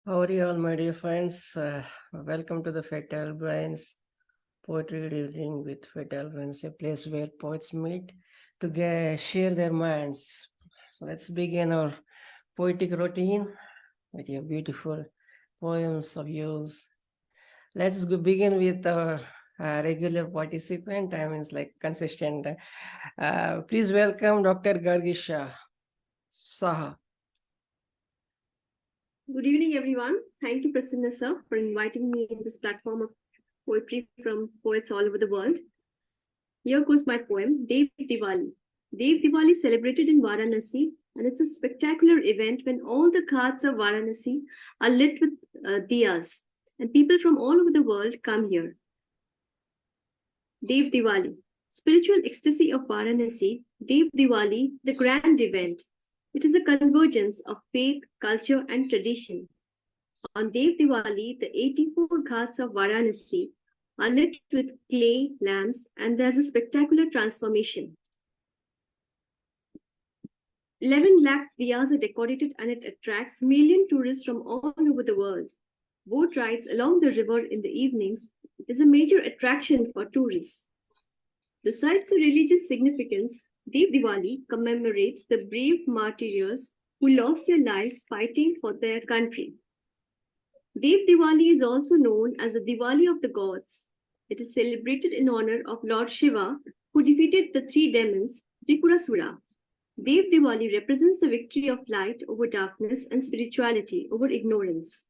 How are you all, my dear friends? Welcome to the Fatal Brains Poetry Reading with Fatal Brains, a place where poets meet to share their minds. So let's begin our poetic routine with your beautiful poems of yours. Begin with our regular participant. I mean, it's like consistent. Please welcome Dr. Gargi Saha. Good evening, everyone. Thank you, Prasanna sir, for inviting me in this platform of poetry from poets all over the world. Here goes my poem, Dev Diwali. Dev Diwali is celebrated in Varanasi, and it's a spectacular event when all the ghats of Varanasi are lit with diyas, and people from all over the world come here. Dev Diwali. Spiritual ecstasy of Varanasi, Dev Diwali, the grand event. It is a convergence of faith, culture, and tradition. On Dev Diwali, the 84 ghats of Varanasi are lit with clay lamps, and there's a spectacular transformation. 11 lakh diyas are decorated, and it attracts million tourists from all over the world. Boat rides along the river in the evenings is a major attraction for tourists. Besides the religious significance, Dev Diwali commemorates the brave martyrs who lost their lives fighting for their country. Dev Diwali is also known as the Diwali of the gods. It is celebrated in honor of Lord Shiva, who defeated the three demons, Tripurasura. Dev Diwali represents the victory of light over darkness and spirituality over ignorance.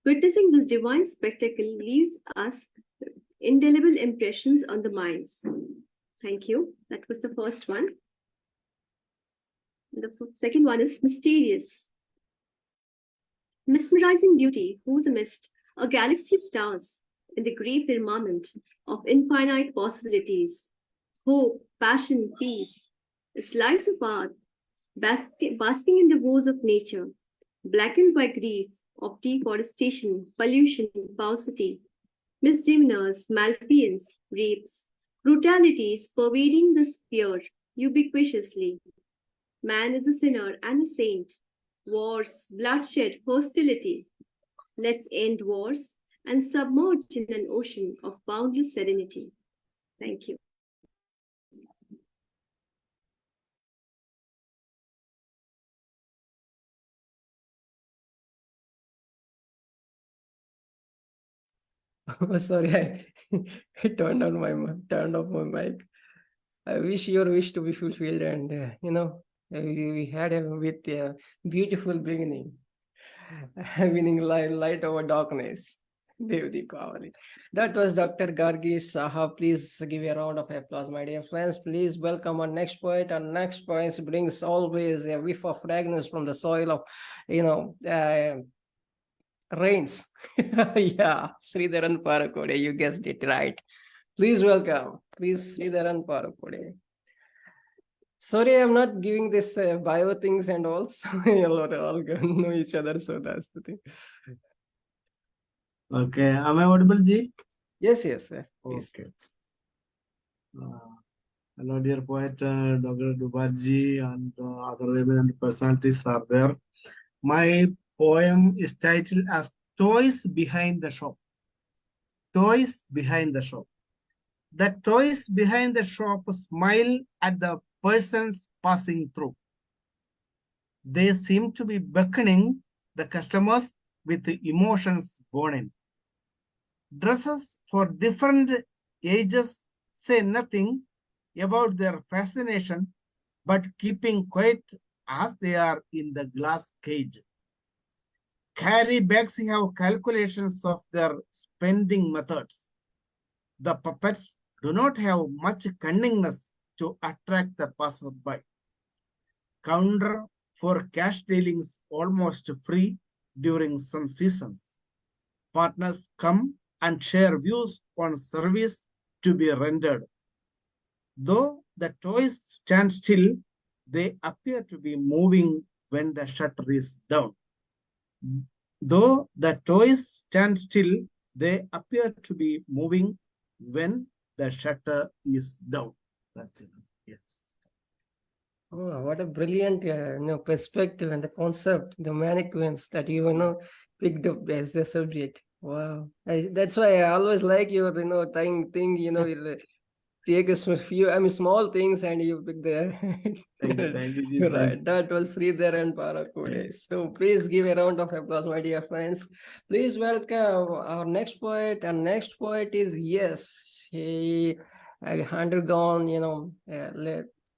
Witnessing this divine spectacle leaves us indelible impressions on the minds. Thank you. That was the first one. The second one is mysterious. Mesmerizing beauty, who's amidst a galaxy of stars in the grey firmament of infinite possibilities. Hope, passion, peace, a slice of art, basking in the woes of nature, blackened by grief of deforestation, pollution, paucity, misdemeanors, malfeasance, rapes, brutalities pervading the sphere ubiquitously. Man is a sinner and a saint. Wars, bloodshed, hostility. Let's end wars and submerge in an ocean of boundless serenity. Thank you. Sorry, I turned off my mic. I wish your wish to be fulfilled, and we had a beautiful beginning, winning light over darkness. Devdi Kavali. That was Dr. Gargi Saha. Please give a round of applause, my dear friends. Please welcome our next poet. Our next poet brings always a whiff of fragrance from the soil of, rains. Yeah, Sreedharan Parokode. You guessed it right. Please welcome, Sreedharan Parokode. Sorry, I'm not giving this bio things and all. So you'll all know each other. So that's the thing. Okay, am I audible, Ji? Yes. Please. Okay. Hello, dear poet, Dr. Dubarji, and other eminent personalities are there. My poem is titled as Toys Behind the Shop. Toys behind the shop. The toys behind the shop smile at the persons passing through. They seem to be beckoning the customers with emotions born in. Dresses for different ages say nothing about their fascination, but keeping quiet as they are in the glass cage. Carry bags have calculations of their spending methods. The puppets do not have much cunningness to attract the passerby. Counter for cash dealings almost free during some seasons. Partners come and share views on service to be rendered. Though the toys stand still, they appear to be moving when the shutter is down. Though the toys stand still, they appear to be moving when the shutter is down. That's it. Yes. Oh, what a brilliant perspective and the concept, the mannequins that picked up as the subject. Wow. That's why I always like your, thing, you take a few, small things and you pick the. Thank you, Ji. Right. That was Sreedharan Parokode. So please give a round of applause, my dear friends. Please welcome our next poet. Our next poet is, yes, he undergone,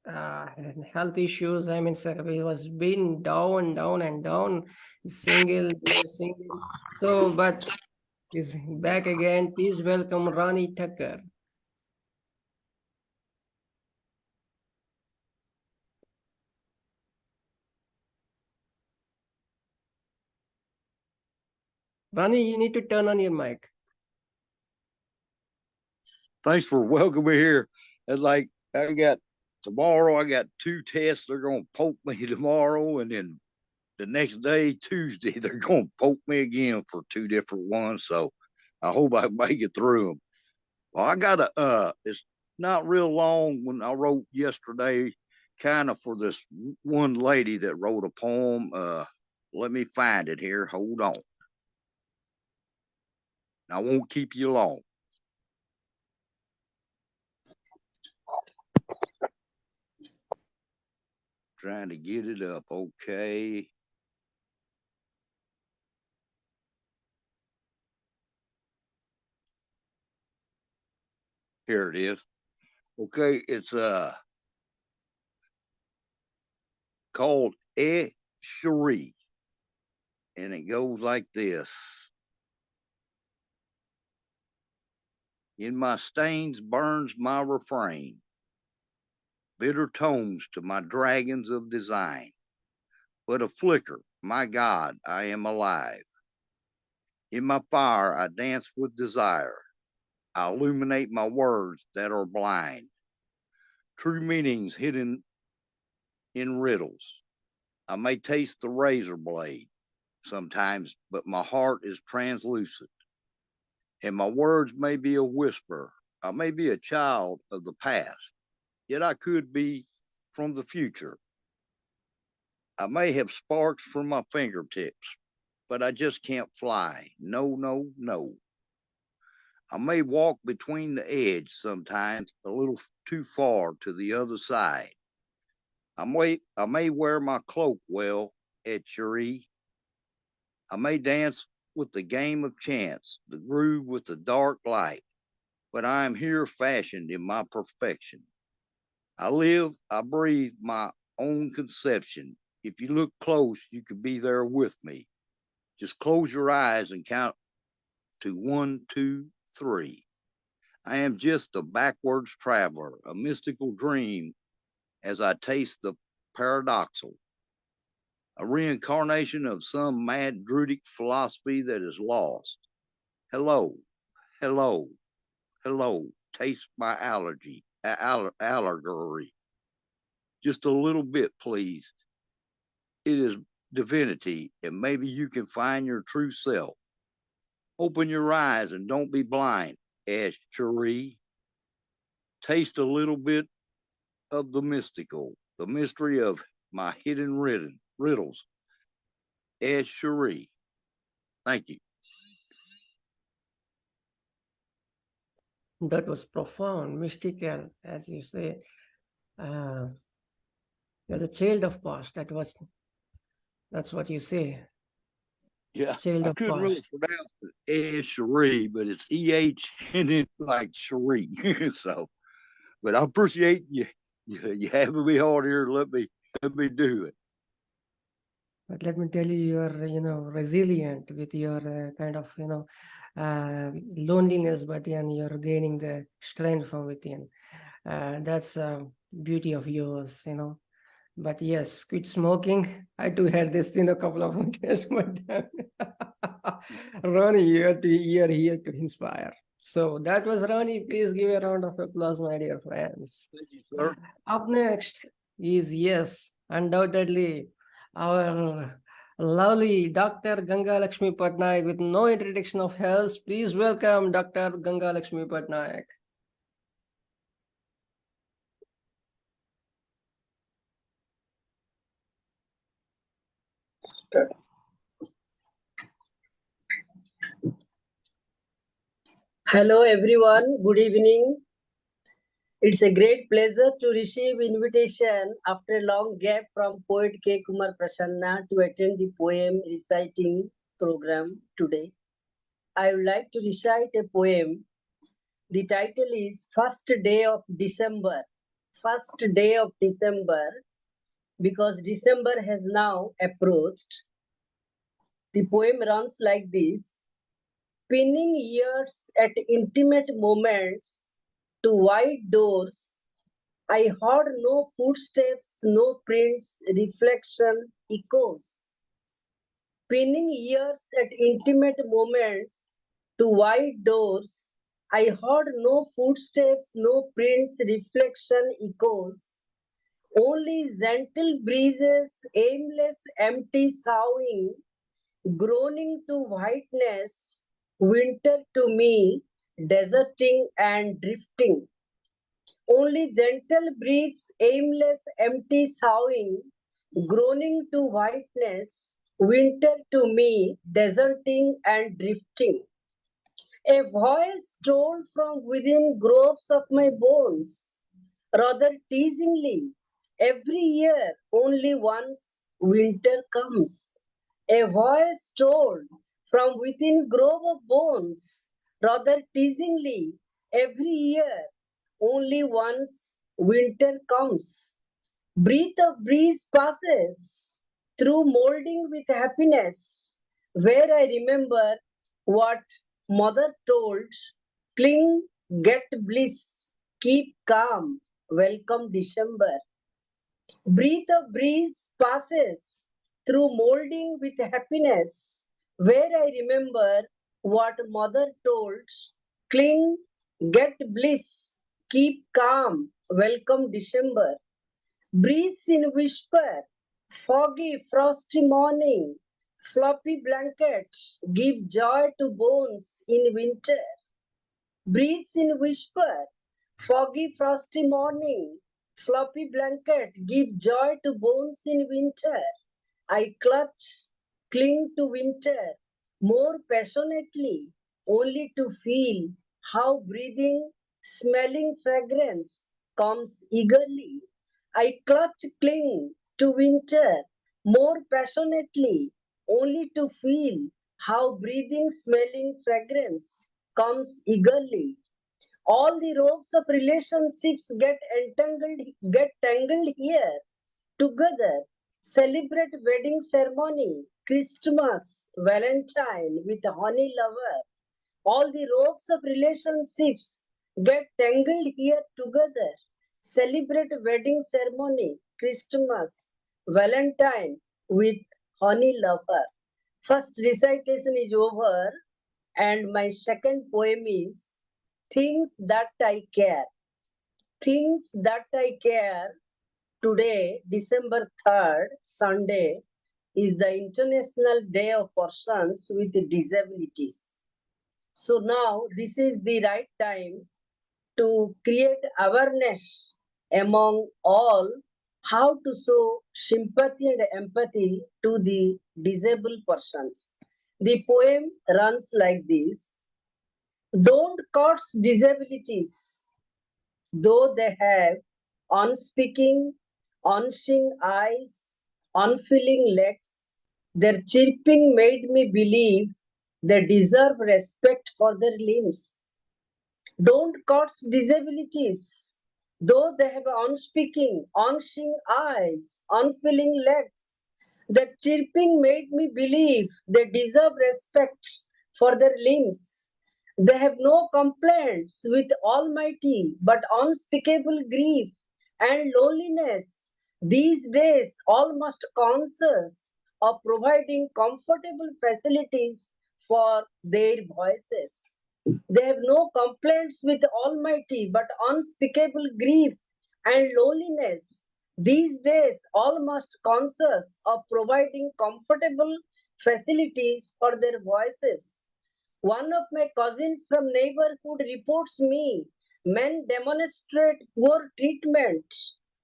uh, health issues. Sir, he was been down, down, and down, single. So, but he's back again. Please welcome Ronnie Tucker. Ronnie, you need to turn on your mic. Thanks for welcoming me here. It's like tomorrow I got 2 tests. They're going to poke me tomorrow, and then the next day, Tuesday, they're going to poke me again for 2 different ones. So I hope I make it through them. Well, I got it's not real long when I wrote yesterday, kind of for this one lady that wrote a poem. Let me find it here. Hold on. I won't keep you long. Trying to get it up. Okay. Here it is. Okay, it's called Cherie, and it goes like this. In my stains burns my refrain, bitter tones to my dragons of design. But a flicker, my God, I am alive. In my fire I dance with desire. I illuminate my words that are blind. True meanings hidden in riddles. I may taste the razor blade sometimes, but my heart is translucent. And my words may be a whisper. I may be a child of the past, yet I could be from the future. I may have sparks from my fingertips, but I just can't fly. No, no, no. I may walk between the edge sometimes a little too far to the other side. I may wear my cloak well, Cherie. I may dance with the game of chance, the groove with the dark light, but I am here fashioned in my perfection. I live, I breathe my own conception. If you look close, you could be there with me. Just close your eyes and count to 1, 2, 3. I am just a backwards traveler, a mystical dream as I taste the paradoxal, a reincarnation of some mad druidic philosophy that is lost. Hello, hello, hello, taste my allegory. Just a little bit, please. It is divinity, and maybe you can find your true self. Open your eyes and don't be blind, Cherie. Taste a little bit of the mystical, the mystery of my hidden riddles, Cherie. Thank you. That was profound, mystical, as you say. You're the child of past. That's what you say. Yeah, Child I of couldn't really past. pronounce it Cherie, but it's EH and it's like Cherie. So, but I appreciate you having me on here. Let me do it. But let me tell you, you're, resilient with your kind of, loneliness, but then you're gaining the strength from within. That's beauty of yours. But yes, quit smoking. I too had this in a couple of days, but Ronnie, you're here to inspire. So that was Ronnie. Please give a round of applause, my dear friends. Thank you, sir. Up next is, yes, undoubtedly, our lovely Dr. Gangalaxmi Patnaik with no introduction of else. Please welcome Dr. Gangalaxmi Patnaik. Hello everyone, good evening. It's a great pleasure to receive invitation after a long gap from poet K. Kumar Prasanna to attend the poem reciting program today. I would like to recite a poem. The title is First Day of December. First Day of December, because December has now approached. The poem runs like this. Pinning ears at intimate moments to wide doors, I heard no footsteps, no prints, reflection, echoes. Pinning ears at intimate moments to wide doors, I heard no footsteps, no prints, reflection, echoes. Only gentle breezes, aimless, empty soughing, groaning to whiteness, winter to me, deserting and drifting. Only gentle breeze, aimless, empty soughing, groaning to whiteness, winter to me, deserting and drifting. A voice told from within groves of my bones, rather teasingly, every year only once winter comes. A voice told from within grove of bones, rather teasingly, every year only once winter comes. Breath of breeze passes through molding with happiness, where I remember what mother told, cling, get bliss, keep calm, welcome December. Breath of breeze passes through molding with happiness, where I remember what mother told, cling, get bliss, keep calm, welcome December. Breathes in whisper, foggy, frosty morning, floppy blankets give joy to bones in winter. Breathes in whisper, foggy, frosty morning, floppy blanket give joy to bones in winter. I clutch, cling to winter more passionately, only to feel how breathing, smelling fragrance comes eagerly. I clutch, cling to winter more passionately, only to feel how breathing, smelling fragrance comes eagerly. All the ropes of relationships get tangled here together. Celebrate wedding ceremony, Christmas, Valentine with honey lover. All the ropes of relationships get tangled here together. Celebrate wedding ceremony, Christmas, Valentine with honey lover. First recitation is over, and my second poem is Things That I Care. Things That I Care. Today, December 3rd, Sunday, is the International Day of Persons with Disabilities. So now this is the right time to create awareness among all how to show sympathy and empathy to the disabled persons. The poem runs like this. Don't curse disabilities, though they have unspeaking, unseeing eyes, unfeeling legs. Their chirping made me believe they deserve respect for their limbs. Don't curse disabilities, though they have unspeaking, unseeing eyes, unfeeling legs. Their chirping made me believe they deserve respect for their limbs. They have no complaints with Almighty, but unspeakable grief and loneliness. These days, all must conscious of providing comfortable facilities for their voices. They have no complaints with Almighty, but unspeakable grief and loneliness. These days, all must conscious of providing comfortable facilities for their voices. One of my cousins from neighborhood reports me, men demonstrate poor treatment,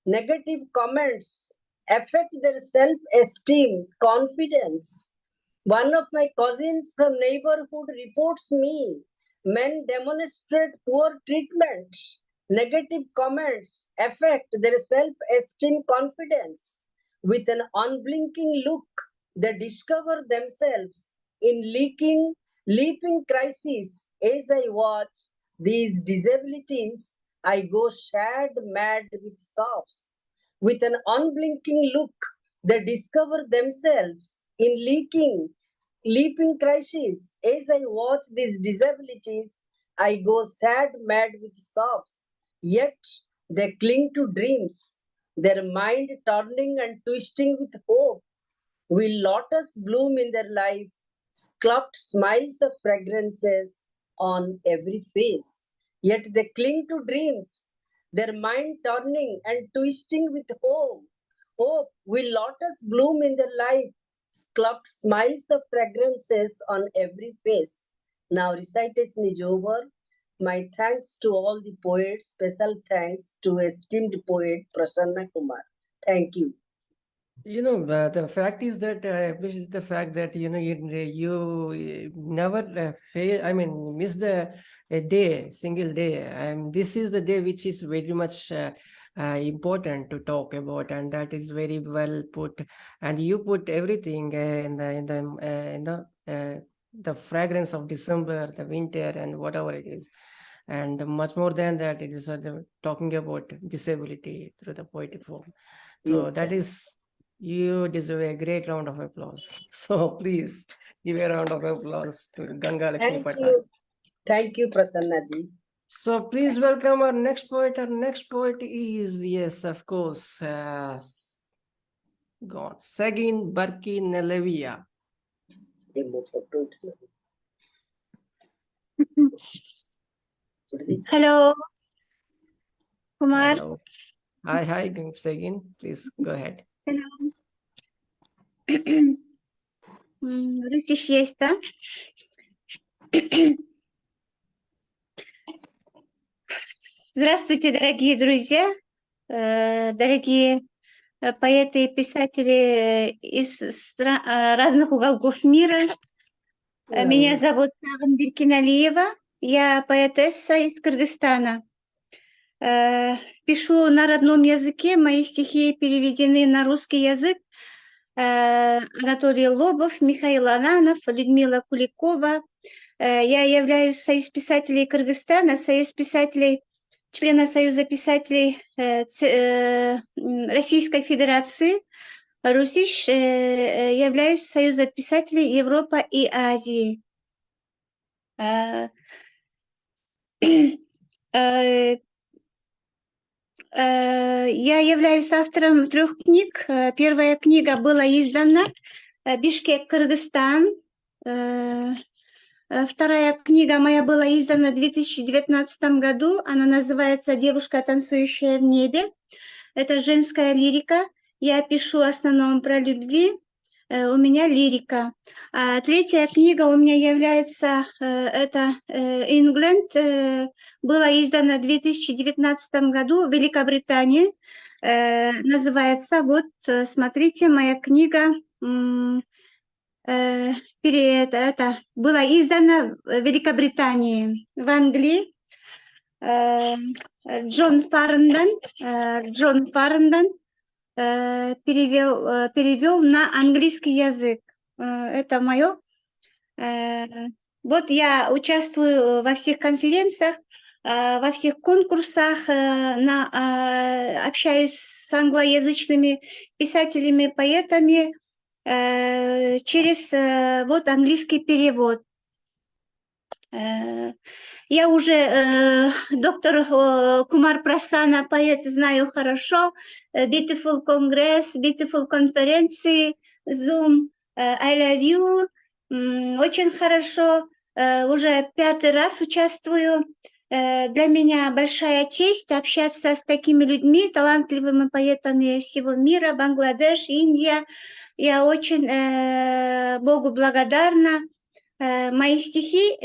negative comments, affect their self-esteem, confidence. One of my cousins from neighborhood reports me, Men demonstrate poor treatment. Negative comments affect their self-esteem confidence. With an unblinking look, they discover themselves in leaping crises. As I watch these disabilities, I go sad mad with sobs. With an unblinking look, they discover themselves in leaping crises. As I watch these disabilities, I go sad mad with sobs. Yet they cling to dreams, their mind turning and twisting with hope. Will lotus bloom in their life, sculpt smiles of fragrances on every face? Yet they cling to dreams, their mind turning and twisting with hope. Hope will lotus bloom in their life, sculpt smiles of fragrances on every face. Now recitation is over. My thanks to all the poets, special thanks to esteemed poet Prasanna Kumar. Thank you. The fact is that I appreciate the fact that you never fail. I mean, miss a single day. And this is the day which is very much important to talk about, and that is very well put. And you put everything the fragrance of December, the winter, and whatever it is. And much more than that, it is talking about disability through the poetic form. So Yes, that sir. is, you deserve a great round of applause. So please give a round of applause to Gangalaxmi Thank Patnaik. you. Thank you, Prasanna ji. So please welcome our next poet. Our next poet is, yes, of course, gone. Segin Berkanalieva. Hello, Kumar. Hello. Hi, Segin. Please go ahead. Hello. Русич есть, да? Здравствуйте, дорогие друзья, дорогие поэты и писатели из разных уголков мира. Меня зовут Segin Berkanalieva, я поэтесса из Кыргызстана. Пишу на родном языке, мои стихи переведены на русский язык. Анатолий Лобов, Михаил Ананов, Людмила Куликова. Я являюсь союз писателей Кыргызстана, союз писателей, члена Союза писателей Российской Федерации. Русич, являюсь союзом писателей Европа и Азии. Я являюсь автором 3 книг. Первая книга была издана Бишкек, Кыргызстан. Вторая книга моя была издана в 2019 году. Она называется «Девушка, танцующая в небе». Это женская лирика. Я пишу в основном про любви. У меня лирика. А третья книга у меня является, это «England», была издана в 2019 году в Великобритании. Называется, вот, смотрите, моя книга, это была издана в Великобритании, в Англии. Джон Фарренден перевел на английский язык. Это мое. Вот я участвую во всех конференциях, во всех конкурсах, общаюсь с англоязычными писателями, поэтами через вот английский перевод. Я уже доктор Кумар Прасана, поэт, знаю хорошо. Beautiful Congress, Beautiful конференции, Zoom, I love you. Очень хорошо. Уже 5-й раз участвую. Для меня большая честь общаться с такими людьми, талантливыми поэтами всего мира, Бангладеш, Индия. Я очень Богу благодарна. Мои стихи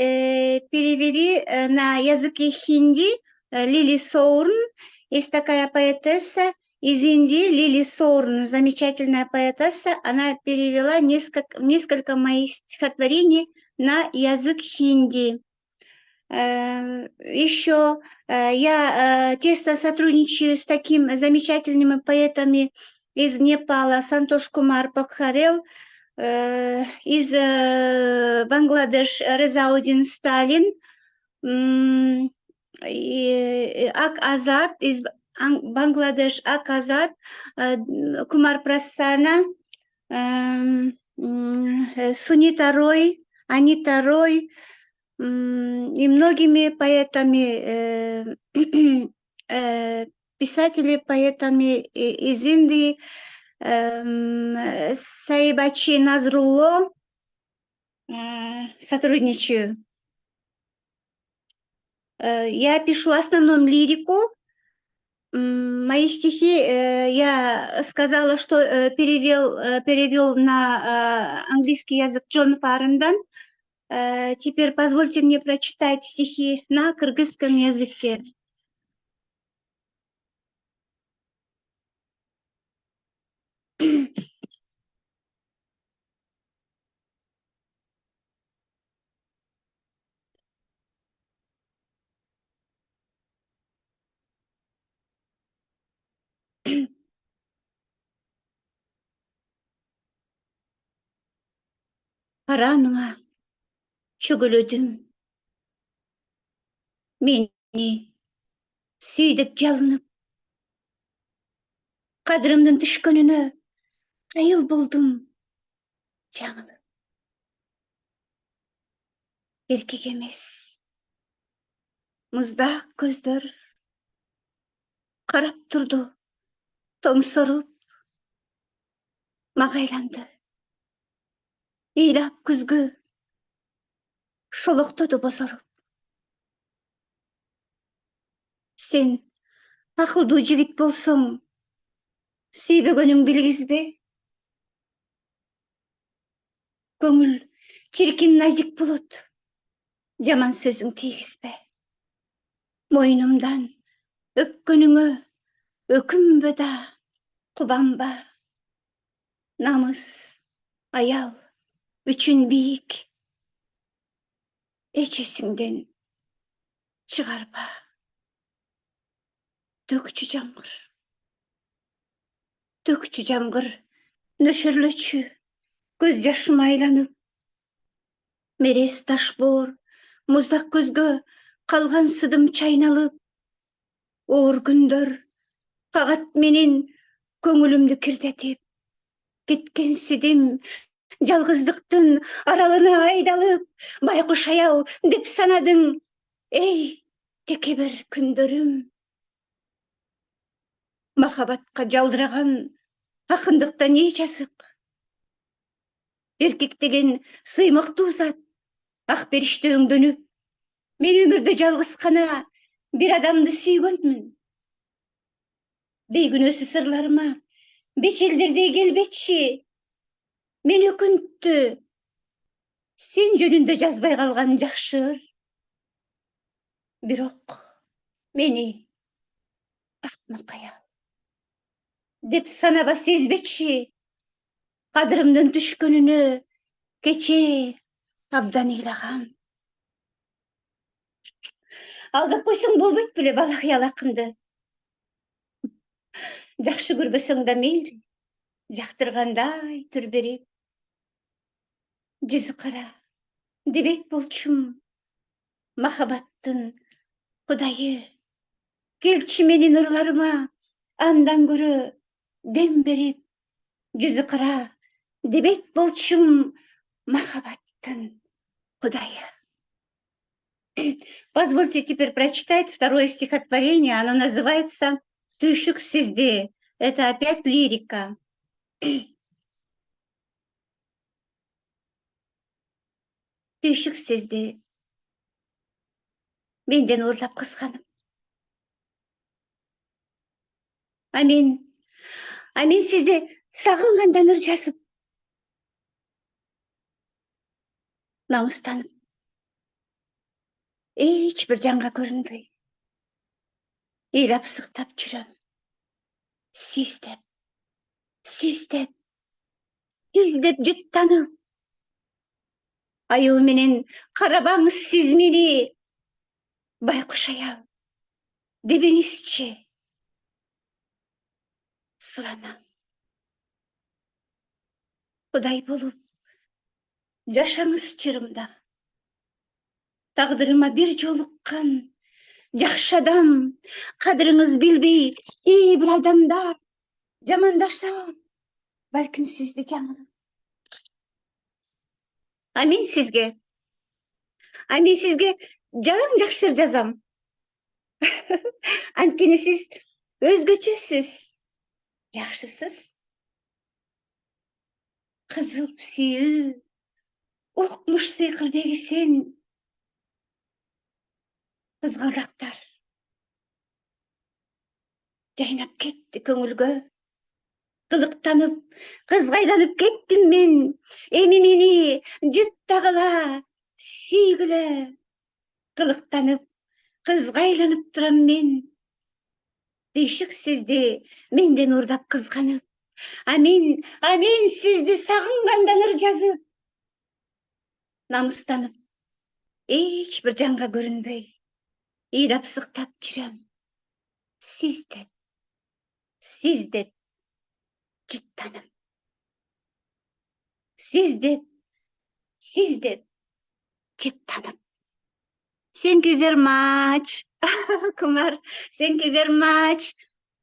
перевели на языке хинди Лили Соурн. Есть такая поэтесса из Индии, Лили Соурн, замечательная поэтесса. Она перевела несколько моих стихотворений на язык хинди. Еще я тесно сотрудничаю с такими замечательными поэтами из Непала: Сантош Кумар Пакхарел, из Бангладеш RezaUddin Stalin, и Ак Азад из Бангладеш, Ак Азад, Кумар Прасана, Сунита Рой, Анита Рой, и многими поэтами, писатели, поэтами из Индии, Саибачи Назрулло, сотрудничаю. Я пишу в основном лирику. Мои стихи, я сказала, что перевел на английский язык Джон Фарендан. Теперь позвольте мне прочитать стихи на кыргызском языке. Karanlığa çögülödüm, meni süydüp жалынып, қадірімнің түшкөнүнө айыл болдум жаңылып. Еркек емес, мұздақ көздөр қарап тұрды, тоңсоруп, мағайланды. Ыйлап күзгү шолоқтоду бозоруп. Сен ақылдуу жигит болсоң, сүйбөгөнүң билгизбе. Көңүл чиркин назик болот, жаман сөзүң тийгизбе. Мойнумдан өпкөнүңө өкүнбө да, кубанба. Намыс, аял үчүн бийик, эчесиңден чыгарба. Төкчү жамгыр, нөшөрлөчү, көз жашым айланып. Мерез ташбоор, муздак көзгө калган сыдым чайналып. Оор күндөр кагат менен көңүлүмдү кирдетип. Кеткен сидим жалгыздыктын аралына айдалып. Байкуш аял деп санадың, эй, текебер күндөрүм. Махабатка жалдыраган акындыкта не жазык? Эркек деген сыймыктуу зат, ак периште өңдөнүп. Мен өмүрдө жалгыз гана бир адамды сүйгөнмүн. Бейгүнөсү сырларыма бечелдердей келбечи. Мен өкүнттү, сен жөнүндө жазбай калган жакшы. Бирок мени акмак аял деп санаба сезбечи. Кадырымдын түшкөнүнө кечээ абдан ыйлагам. Алдап койсоң болбойт беле бала кыял акынды. Жакшы көрбөсөң да мейли, жактыргандай түр берип. Жүзү кара дебейт болчум, махабаттын кудайы. Келчи менин ырларыма андан көрө дем берип. Жүзү кара дебейт болчум, махабаттын кудайы. Позвольте теперь прочитать второе стихотворение. Оно называется «Түйшік сізде». Это опять лирика. Түйшік сізде. Менден урлап кызганып. А мен сізде сагынгандан ыр жазып. Намыстанып. Эч бир жанга көрүнбөй. Ыйлап сыктап жүрөм. Сиз деп, жыттанып. Айыл менен карабаңыз сиз мени. Байкушая, дебенисче, Сурана. Құдай болып, жашаңыз чырымда. Тағдырыма бір жолыққан, жақшы адам, қадіріңіз білбей, кейбір адамдар жамандашар, бәлкім сізді жаңылып. Амен сізге жалаң жақшыр жазам. Анткени сіз өзгөчөсүз, жакшысыз. Кызыл сүйүү, укмуш сыйкырдеги сен, кызгалдактар жайнап кетти көңүлгө. Кылыктанып, кызгайланып кеттим мен. Эми мени жыттагыла, сүйгүлө. Кылыктанып, кызгайланып турам мен. Түйшүк сизди менден урдап кызганып. Амин сизди сагынгандан ыр жазып. Намыстанып, эч бир жанга көрүнбөй, ыйлап сыктап жүрөм. Сиз деп жыттанып. Сиз деп жыттанып. Thank you very much, Kumar. Thank you very much.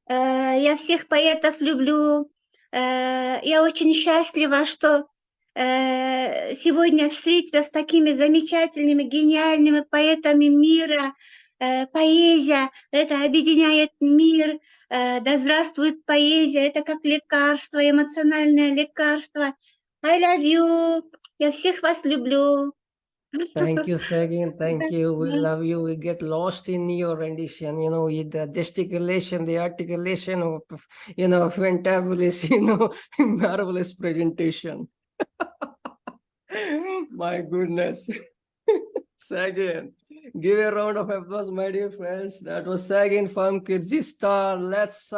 Я всех поэтов люблю. Я очень счастлива, что сегодня встретилась с такими замечательными, гениальными поэтами мира. Поэзия — это объединяет мир. Да здравствует поэзия, это как лекарство, эмоциональное лекарство. I love you. Я всех вас люблю. Thank you, Segin. Thank you. We love you. We get lost in your rendition, with the gesticulation, the articulation of, fantabulous, marvelous presentation. My goodness. Segin. Give a round of applause, my dear friends. That was Segin from Kyrgyzstan. Let's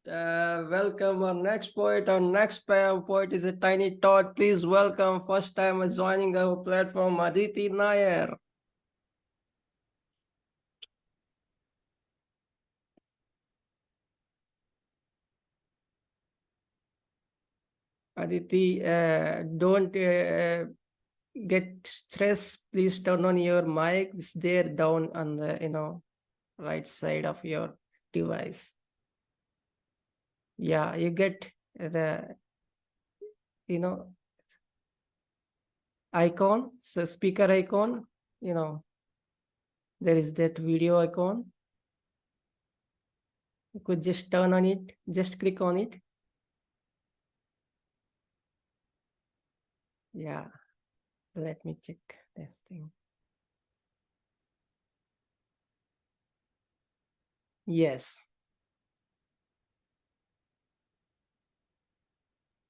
welcome our next poet. Our next poet is a tiny tot. Please welcome, first time joining our platform, Aditi Nair. Aditi, don't get stressed. Please turn on your mic. It's there down on the right side of your device. Yeah, you get the icon, so speaker icon, there is that video icon. You could just turn on it, just click on it. Yeah, let me check this thing. Yes.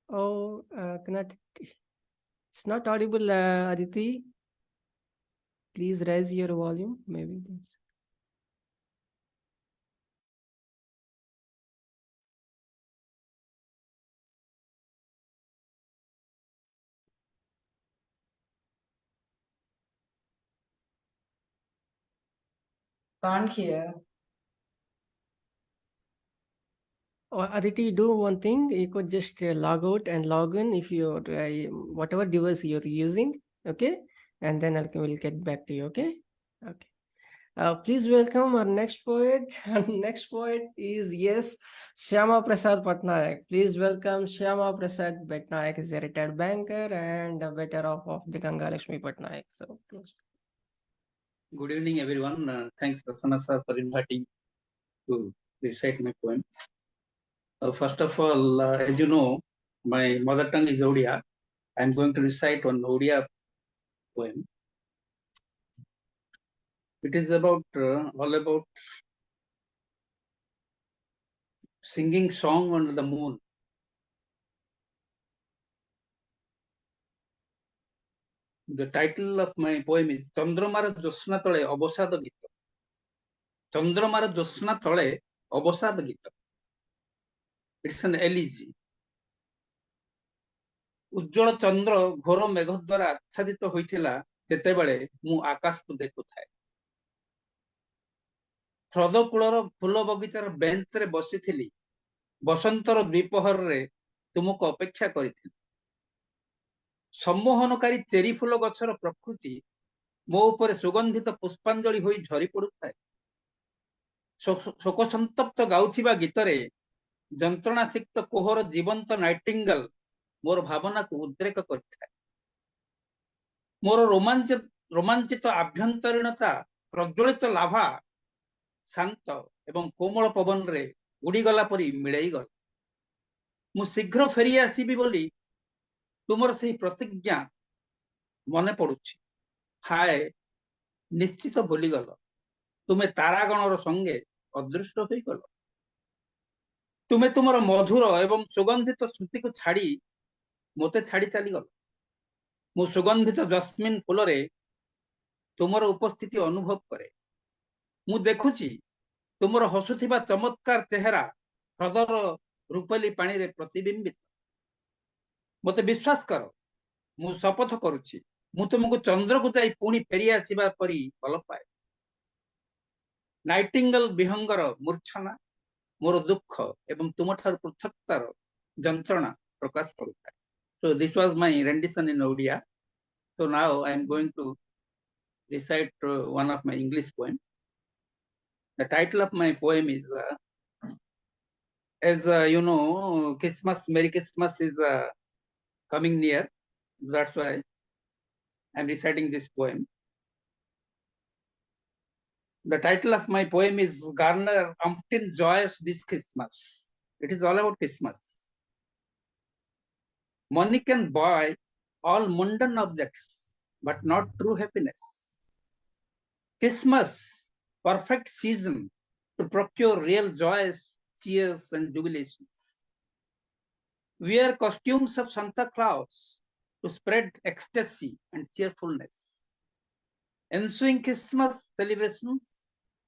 Oh, it's not audible, Aditi. Please raise your volume, maybe. Can't hear. Aditi, do one thing. You could just log out and log in if you're whatever device you're using, okay? And then we'll get back to you, okay? Okay. Please welcome our next poet. Our next poet is, Shyamaprasad Patnaik. Please welcome Shyamaprasad Patnaik. Is a retired banker and a veteran of the Gangalaxmi Patnaik. So, please. Good evening, everyone. Thanks, Prasanna sir, for inviting to recite my poem. First of all, as you know, my mother tongue is Odia. I'm going to recite one Odia poem. It is about all about singing song under the moon. The title of my poem is Chandramara Josna Tole Obosada Gita. Chandramara Josna Tole Obosada Gita. It's an elegy. ଉଜ୍ଜଳ ଚନ୍ଦ୍ର ଘୋର ମେଘ ଦ୍ୱାରା ଆଚ୍ଛାଦିତ ହୋଇଥିଲା ଯେତେବେଳେ ମୁଁ ଆକାଶକୁ ଦେଖୁଥାଏ। ହ୍ରଦ କୂଳର ଫୁଲ ବଗିଚାର ବେଞ୍ଚରେ ବସିଥିଲି। ବସନ୍ତର ଦ୍ୱିପହରରେ ତୁମକୁ ଅପେକ୍ଷା କରିଥିଲି। ସମ୍ମୋହନକାରୀ ଚେରି ଫୁଲ ଗଛର ପ୍ରକୃତି ମୋ ଉପରେ ସୁଗନ୍ଧିତ ପୁଷ୍ପାଞ୍ଜଳି ହୋଇ ଝରି ପଡୁଥାଏ। ଶୋକସନ୍ତପ୍ତ ଗାଉଥିବା ଗୀତରେ ଯନ୍ତ୍ରଣାସିକ୍ତ କୋହର ଜୀବନ୍ତ ନାଇଟିଙ୍ଗେଲ ମୋର ଭାବନାକୁ ଉଦ୍ରେକ କରିଥାଏ। ମୋର ରୋମାଞ୍ଚିତ ଆଭ୍ୟନ୍ତରୀଣତା ପ୍ରଜ୍ୱଳିତ ଲାଭା ଶାନ୍ତ ଏବଂ କୋମଳ ପବନରେ ଉଡ଼ିଗଲା ପରି ମିଳେଇ ଗଲା। ମୁଁ ଶୀଘ୍ର ଫେରି ଆସିବି ବୋଲି ତୁମର ସେହି ପ୍ରତିଜ୍ଞା ମନେ ପଡୁଛି। ହାୟ, ନିଶ୍ଚିତ ଭୁଲିଗଲ। ତୁମେ ତାରାଗଣର ସଙ୍ଗେ ଅଦୃଶ୍ୟ ହୋଇଗଲ। ତୁମେ ତୁମର ମଧୁର ଏବଂ ସୁଗନ୍ଧିତ ସ୍ମୃତିକୁ ଛାଡ଼ି ମୋତେ ଛାଡ଼ି ଚାଲିଗଲ। ମୁଁ ସୁଗନ୍ଧିତ ଜସ୍ମିନ ଫୁଲରେ ତୁମର ଉପସ୍ଥିତି ଅନୁଭବ କରେ। ମୁଁ ଦେଖୁଛି ତୁମର ହସୁଥିବା ଚମତ୍କାର ଚେହେରା ହ୍ରଦର ରୂପାଲି ପାଣିରେ ପ୍ରତିବିମ୍ବିତ। ମୋତେ ବିଶ୍ୱାସ କର, ମୁଁ ଶପଥ କରୁଛି, ମୁଁ ତୁମକୁ ଚନ୍ଦ୍ରକୁ ଯାଇ ପୁଣି ଫେରି ଆସିବା ପରି ଭଲ ପାଏ। ନାଇଟିଙ୍ଗେଲ ବିହଙ୍ଗର ମୂର୍ଚ୍ଛନା ମୋର ଦୁଃଖ ଏବଂ ତୁମଠାରୁ ପୃଥକ୍ତାର ଯନ୍ତ୍ରଣା ପ୍ରକାଶ କରୁଥାଏ। So this was my rendition in Odia. So now I am going to recite one of my English poems. The title of my poem is, as you know, Merry Christmas is coming near. That's why I am reciting this poem. The title of my poem is Garner Umpteen Joys This Christmas. It is all about Christmas. Money can buy all mundane objects, but not true happiness. Christmas, perfect season to procure real joys, cheers, and jubilations. Wear costumes of Santa Claus to spread ecstasy and cheerfulness. Ensuing Christmas celebrations,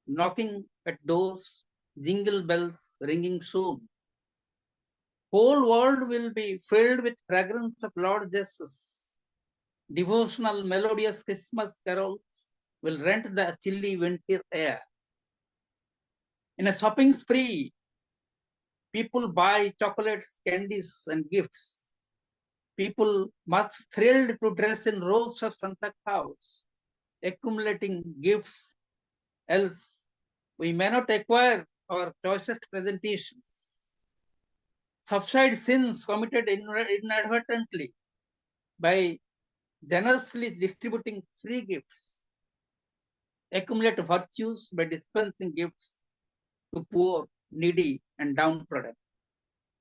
knocking at doors, jingle bells ringing soon. Whole world will be filled with fragrance of Lord Jesus. Devotional melodious Christmas carols will rent the chilly winter air. In a shopping spree, people buy chocolates, candies, and gifts. People much thrilled to dress in robes of Santa Claus, accumulating gifts, else we may not acquire our choicest presentations. Subside sins committed inadvertently by generously distributing free gifts. Accumulate virtues by dispensing gifts to poor, needy, and downtrodden.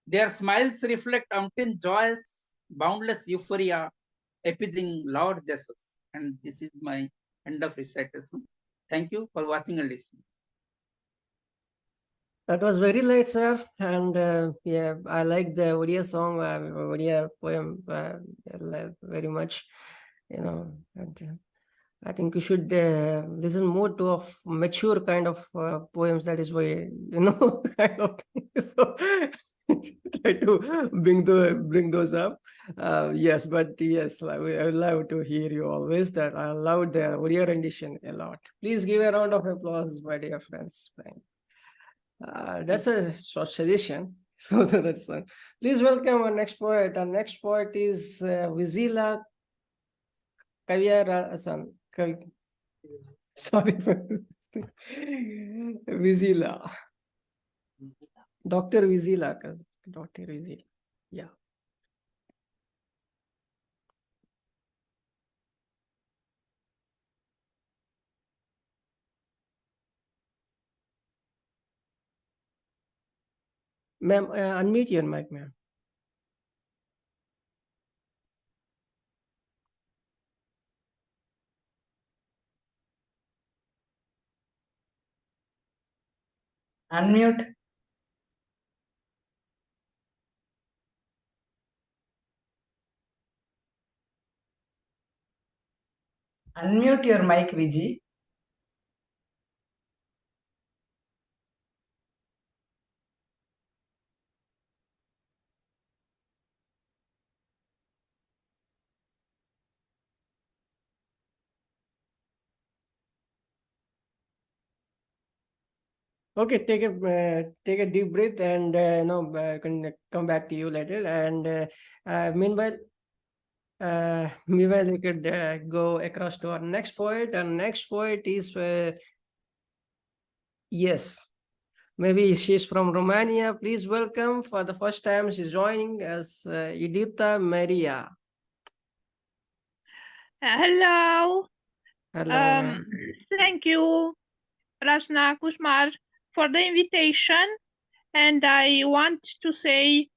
Their smiles reflect umpteen joys, boundless euphoria, appeasing Lord Jesus. And this is my end of recitation. Thank you for watching and listening. That was very late, sir. And yeah, I like the Odia song, Odia poem very much. You know, and, I think you should listen more to of mature kind of poems. That is why, you know, kind of thing. So try to bring those up. Yes, but yes, I would love to hear you always. That I loved the Odia rendition a lot. Please give a round of applause, my dear friends. Thank you. That's a short suggestion. So that's fine. Please welcome our next poet. Our next poet is Vijila Kaviarasan. Sorry for Vijila. Dr. Vijila. Dr. Vijila. Yeah. Ma'am, unmute your mic, ma'am. Unmute. Unmute your mic, Viji. Okay, take a deep breath, and I can come back to you later. And meanwhile, we could go across to our next poet. Our next poet is yes, maybe she's from Romania. Please welcome for the first time. She's joining us, Ludita Mirea. Hello. Hello. Thank you, Rasna Kushmar, for the invitation. And I want to say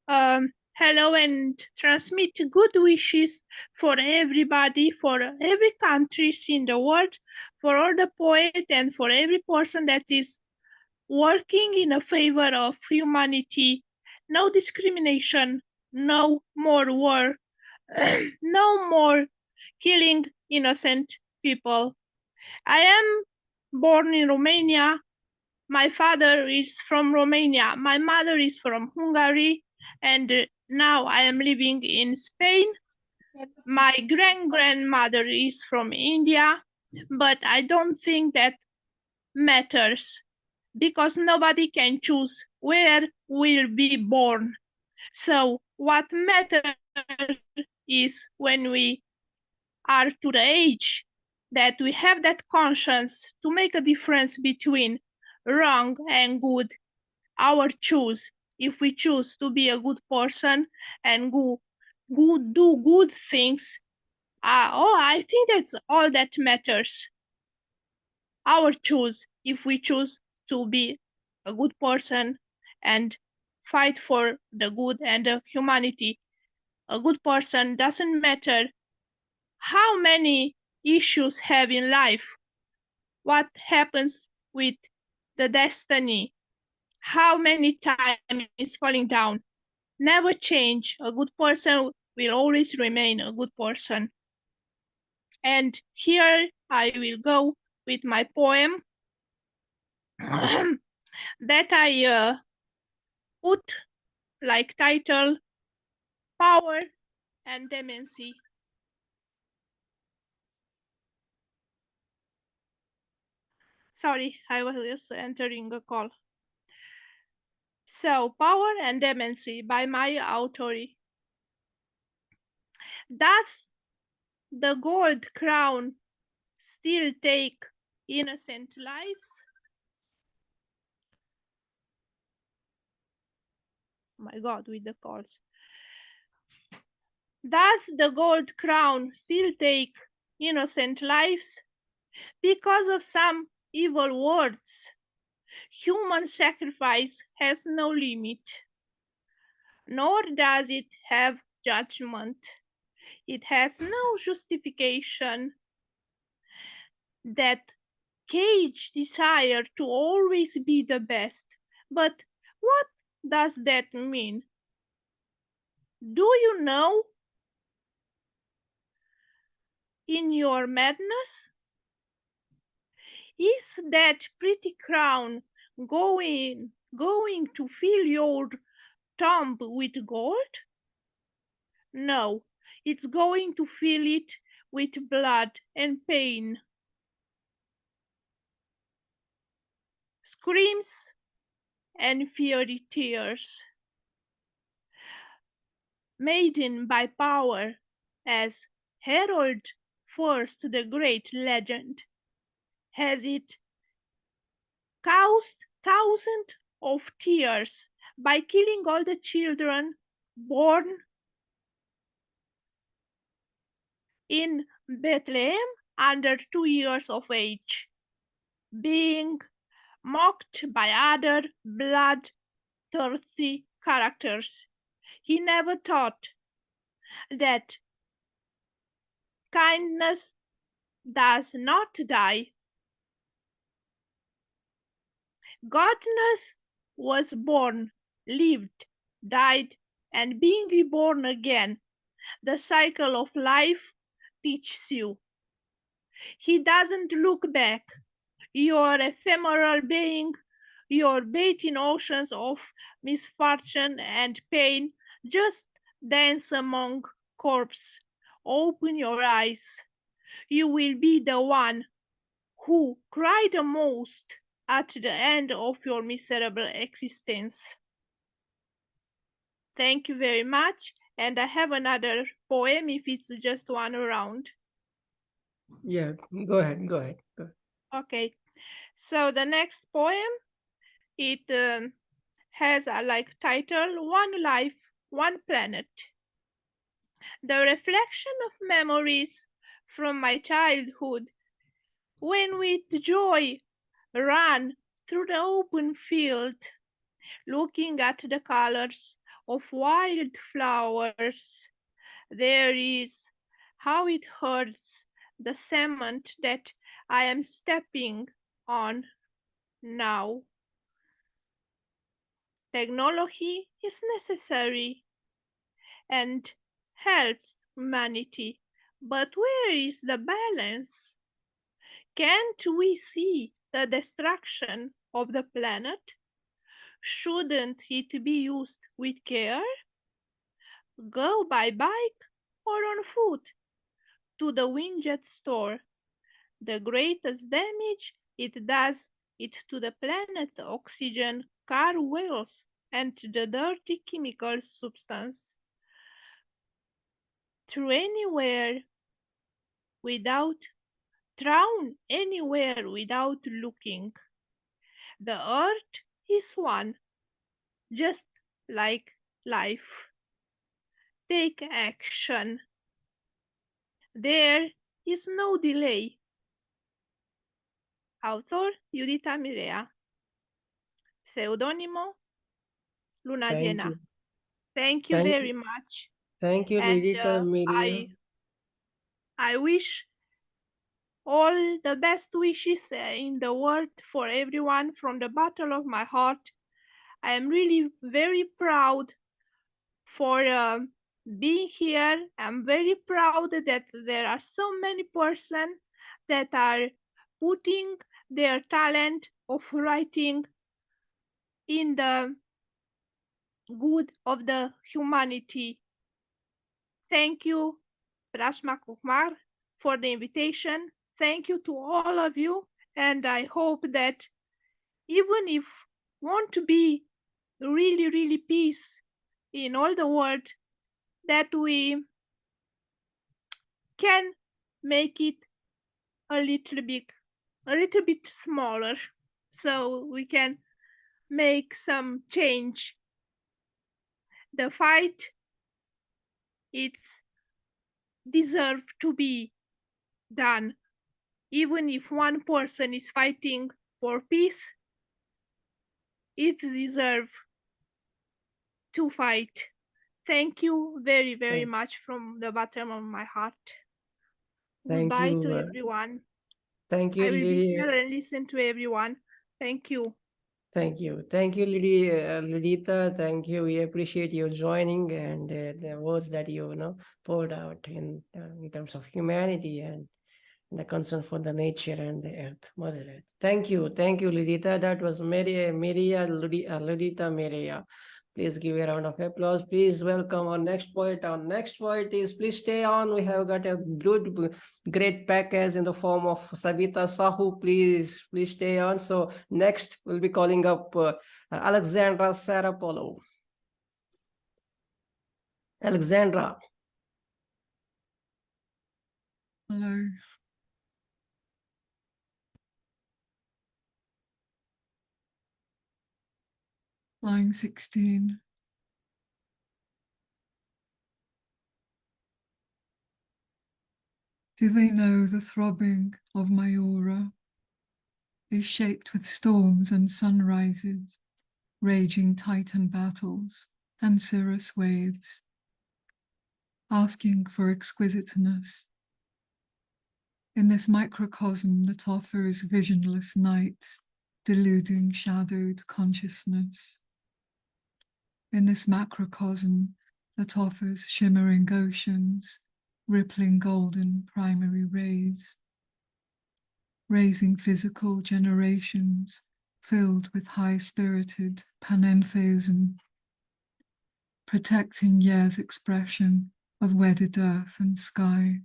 hello and transmit good wishes for everybody, for every country in the world, for all the poets and for every person that is working in a favor of humanity. No discrimination, no more war, no more killing innocent people. I am born in Romania. My father is from Romania. My mother is from Hungary. And now I am living in Spain. My grandmother is from India. But I don't think that matters because nobody can choose where we'll be born. So what matters is when we are to the age that we have that conscience to make a difference between wrong and good, our choose. If we choose to be a good person and do good things, I think that's all that matters. Our choose. If we choose to be a good person and fight for the good and the humanity, a good person doesn't matter how many issues have in life, what happens with the destiny, how many times is falling down. Never change. A good person will always remain a good person. And here I will go with my poem that I put like title Power and Demency. Sorry, I was just entering a call. So, Power and Demency by Maya Autori. Does the gold crown still take innocent lives? Oh my God, with the calls. Does the gold crown still take innocent lives? Because of some evil words, human sacrifice has no limit, nor does it have judgment. It has no justification. That cage desire to always be the best. But what does that mean? Do you know? In your madness? Is that pretty crown going to fill your tomb with gold? No, it's going to fill it with blood and pain. Screams and fiery tears. Maiden by power, as herald first the great legend, has it caused thousands of tears by killing all the children born in Bethlehem under 2 years of age, being mocked by other bloodthirsty characters. He never thought that kindness does not die. Godness was born, lived, died, and being reborn again. The cycle of life teaches you. He doesn't look back. Your ephemeral being, your bait in oceans of misfortune and pain, just dance among corpses. Open your eyes. You will be the one who cried the most at the end of your miserable existence. Thank you very much. And I have another poem if it's just one round. Yeah, go ahead, go ahead. Go ahead. Okay. So the next poem, it has a title, One Life, One Planet. The reflection of memories from my childhood, when with joy ran through the open field, looking at the colors of wild flowers. There is how it hurts the cement that I am stepping on now. Technology is necessary and helps humanity, but where is the balance? Can't we see the destruction of the planet? Shouldn't it be used with care? Go by bike or on foot to the Winjet store. The greatest damage it does it to the planet oxygen, car wheels, and the dirty chemical substance. Thrown anywhere without looking. The earth is one, just like life. Take action. There is no delay. Author Ludita Mirea. Pseudonimo Luna Thank Llena. you. Thank you Thank very you. much. Thank you, And Ludita Mirea. I wish all the best wishes in the world for everyone from the bottom of my heart. I am really very proud for being here. I'm very proud that there are so many persons that are putting their talent of writing in the good of the humanity. Thank you, Rashma Kumar, for the invitation. Thank you to all of you, and I hope that even if want to be really, really peace in all the world, that we can make it a little bit smaller, so we can make some change. The fight, it's deserved to be done. Even if one person is fighting for peace, it deserves to fight. Thank you very, very much from the bottom of my heart. Thank Goodbye you. to everyone. Thank you, I will be Lydia. here and listen to everyone. Thank you. Thank you. Thank you, Ludita. Thank you. We appreciate you joining and the words that you poured out in terms of humanity and the concern for the nature and the earth, Mother Earth. Thank you. Thank you, Ludita. That was Ludita Mirea. Please give a round of applause. Please welcome our next poet. Our next poet is, please stay on. We have got a great package in the form of Sabita Sahu. Please stay on. So next we'll be calling up Alexandra Psaropoulou. Alexandra. Hello. Line 16. Do they know the throbbing of my aura is shaped with storms and sunrises, raging Titan battles and cirrus waves, asking for exquisiteness? In this microcosm that offers visionless nights, deluding shadowed consciousness. In this macrocosm that offers shimmering oceans, rippling golden primary rays, raising physical generations filled with high-spirited panentheism, protecting Year's expression of wedded earth and sky,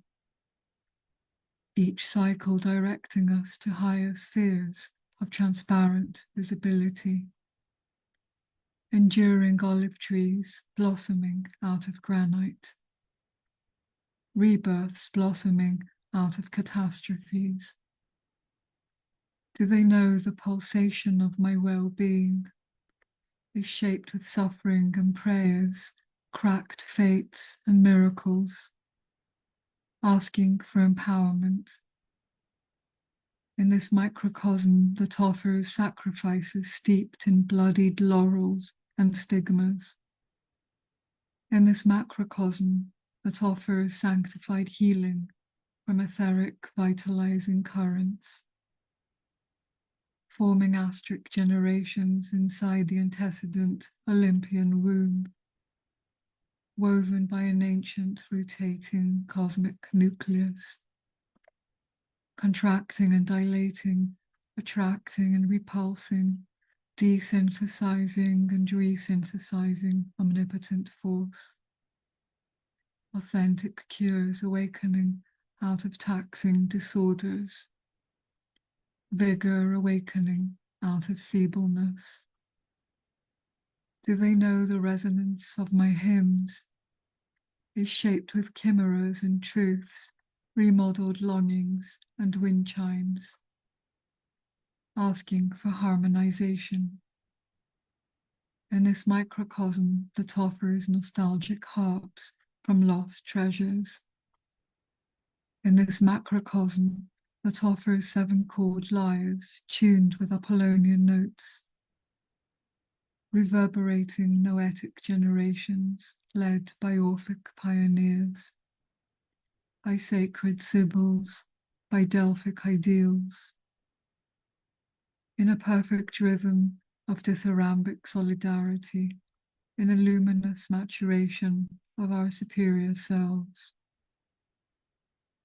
each cycle directing us to higher spheres of transparent visibility. Enduring olive trees blossoming out of granite. Rebirths blossoming out of catastrophes. Do they know the pulsation of my well-being is shaped with suffering and prayers, cracked fates and miracles, asking for empowerment? In this microcosm that offers sacrifices steeped in bloodied laurels and stigmas. In this macrocosm that offers sanctified healing from etheric vitalizing currents. Forming asterisk generations inside the antecedent Olympian womb, woven by an ancient rotating cosmic nucleus, contracting and dilating, attracting and repulsing, desynthesizing and resynthesizing omnipotent force. Authentic cures awakening out of taxing disorders. Vigor awakening out of feebleness. Do they know the resonance of my hymns is shaped with chimeras and truths, remodeled longings and wind chimes, asking for harmonization? In this microcosm that offers nostalgic harps from lost treasures. In this macrocosm that offers 7-chord lyres tuned with Apollonian notes, reverberating noetic generations led by Orphic pioneers, by sacred sibyls, by Delphic ideals, in a perfect rhythm of dithyrambic solidarity, in a luminous maturation of our superior selves.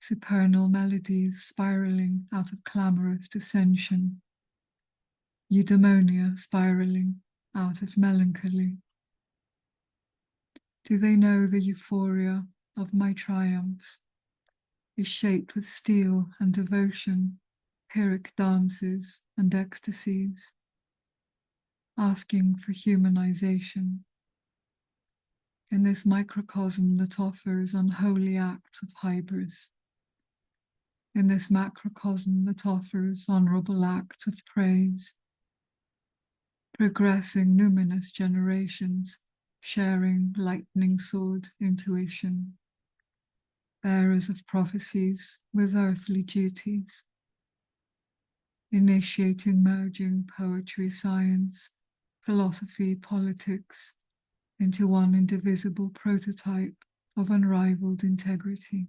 Supernal melodies spiraling out of clamorous dissension, eudaimonia spiraling out of melancholy. Do they know the euphoria of my triumphs is shaped with steel and devotion, Pyrrhic dances and ecstasies, asking for humanization? In this microcosm that offers unholy acts of hybris, in this macrocosm that offers honorable acts of praise, progressing numinous generations, sharing lightning sword intuition, bearers of prophecies with earthly duties, initiating merging poetry, science, philosophy, politics into one indivisible prototype of unrivaled integrity.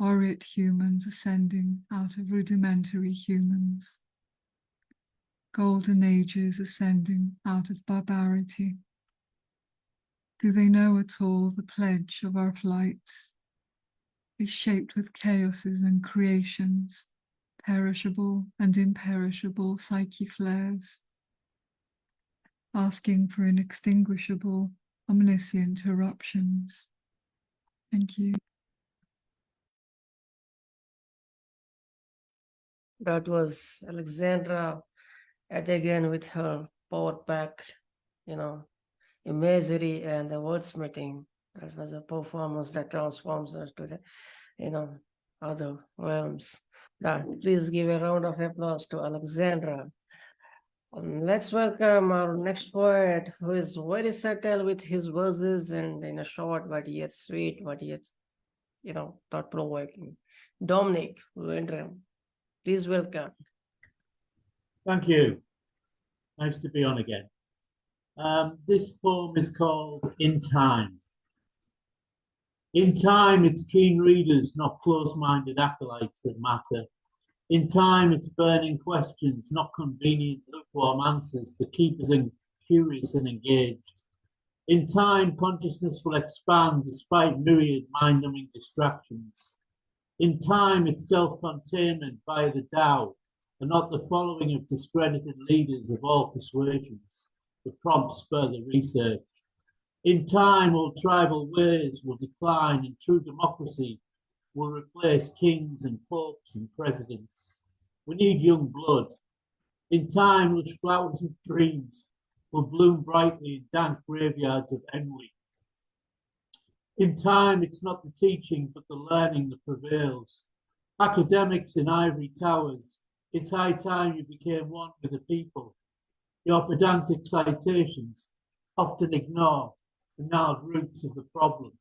Aureate humans ascending out of rudimentary humans. Golden ages ascending out of barbarity. Do they know at all the pledge of our flights is shaped with chaoses and creations, perishable and imperishable psyche flares, asking for inextinguishable, omniscient eruptions? Thank you. That was Alexandra at again with her power-packed, imagery and the wordsmithing. That was a performance that transforms us to the, other realms. Now, please give a round of applause to Alexandra. Let's welcome our next poet, who is very subtle with his verses and in a short but yet sweet, but yet, thought-provoking. Dominic Windram. Please welcome. Thank you. Nice to be on again. This poem is called In Time. In time, it's keen readers, not close-minded acolytes that matter. In time, it's burning questions, not convenient, lukewarm answers that keep us curious and engaged. In time, consciousness will expand despite myriad mind-numbing distractions. In time, it's self-containment via the Tao, and not the following of discredited leaders of all persuasions that prompts further research. In time, all tribal ways will decline and true democracy will replace kings and popes and presidents. We need young blood. In time, lush flowers of dreams will bloom brightly in dank graveyards of ennui. In time, it's not the teaching, but the learning that prevails. Academics in ivory towers, it's high time you became one with the people. Your pedantic citations often ignore the gnarled roots of the problem.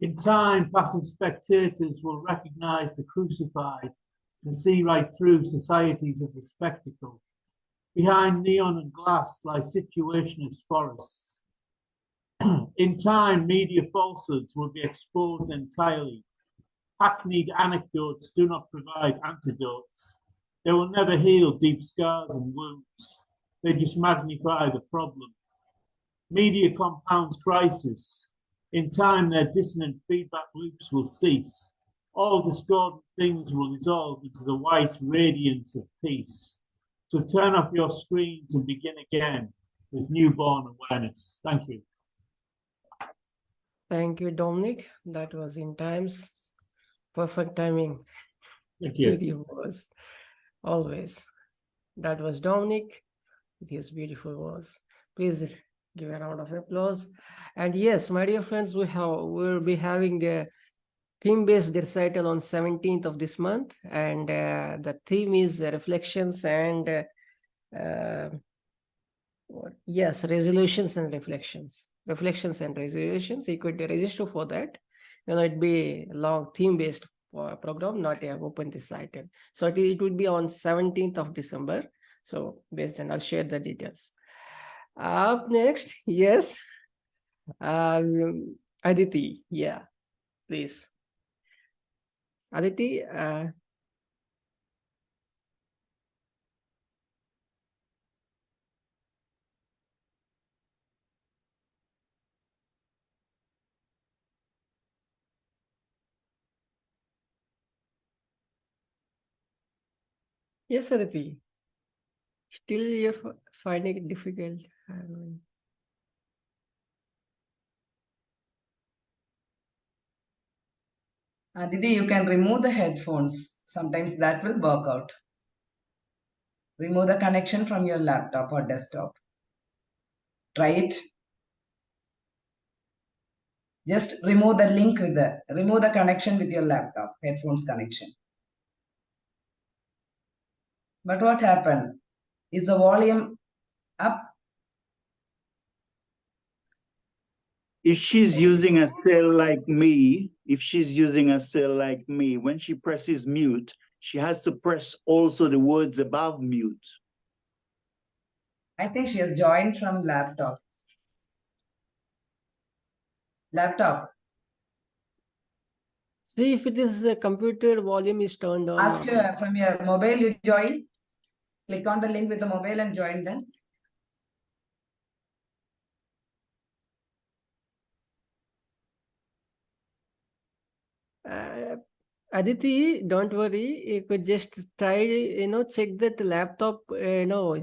In time, passing spectators will recognize the crucified and see right through societies of the spectacle. Behind neon and glass lie situationist forests. In time, media falsehoods will be exposed entirely. Hackneyed anecdotes do not provide antidotes. They will never heal deep scars and wounds. They just magnify the problem. Media compounds crisis. In time, their dissonant feedback loops will cease. All discordant things will dissolve into the white radiance of peace. So turn off your screens and begin again with newborn awareness. Thank you. Thank you, Dominic. That was in times. Perfect timing. Thank you. With your voice. Always. That was Dominic with his beautiful voice. Please give a round of applause. And yes, my dear friends, we'll be having a theme-based recital on 17th of this month, and the theme is reflections and resolutions and reflections. Reflections and resolutions. You could register for that. It'd be a long theme-based program, not a open recital. So it would be on 17th of December. So based on, I'll share the details. Up next, yes, Aditi. Yeah, please. Aditi, yes, Aditi. Still you're finding it difficult. Aditi, you can remove the headphones. Sometimes that will work out. Remove the connection from your laptop or desktop. Try it. Just remove the link remove the connection with your laptop, headphones connection. But what happened? Is the volume up? If she's using a cell like me, when she presses mute, she has to press also the words above mute. I think she has joined from laptop. Laptop. See if it is a computer volume is turned on. Ask her from your mobile, you join. Click on the link with the mobile and join them. Aditi, don't worry. You could just try, check that laptop,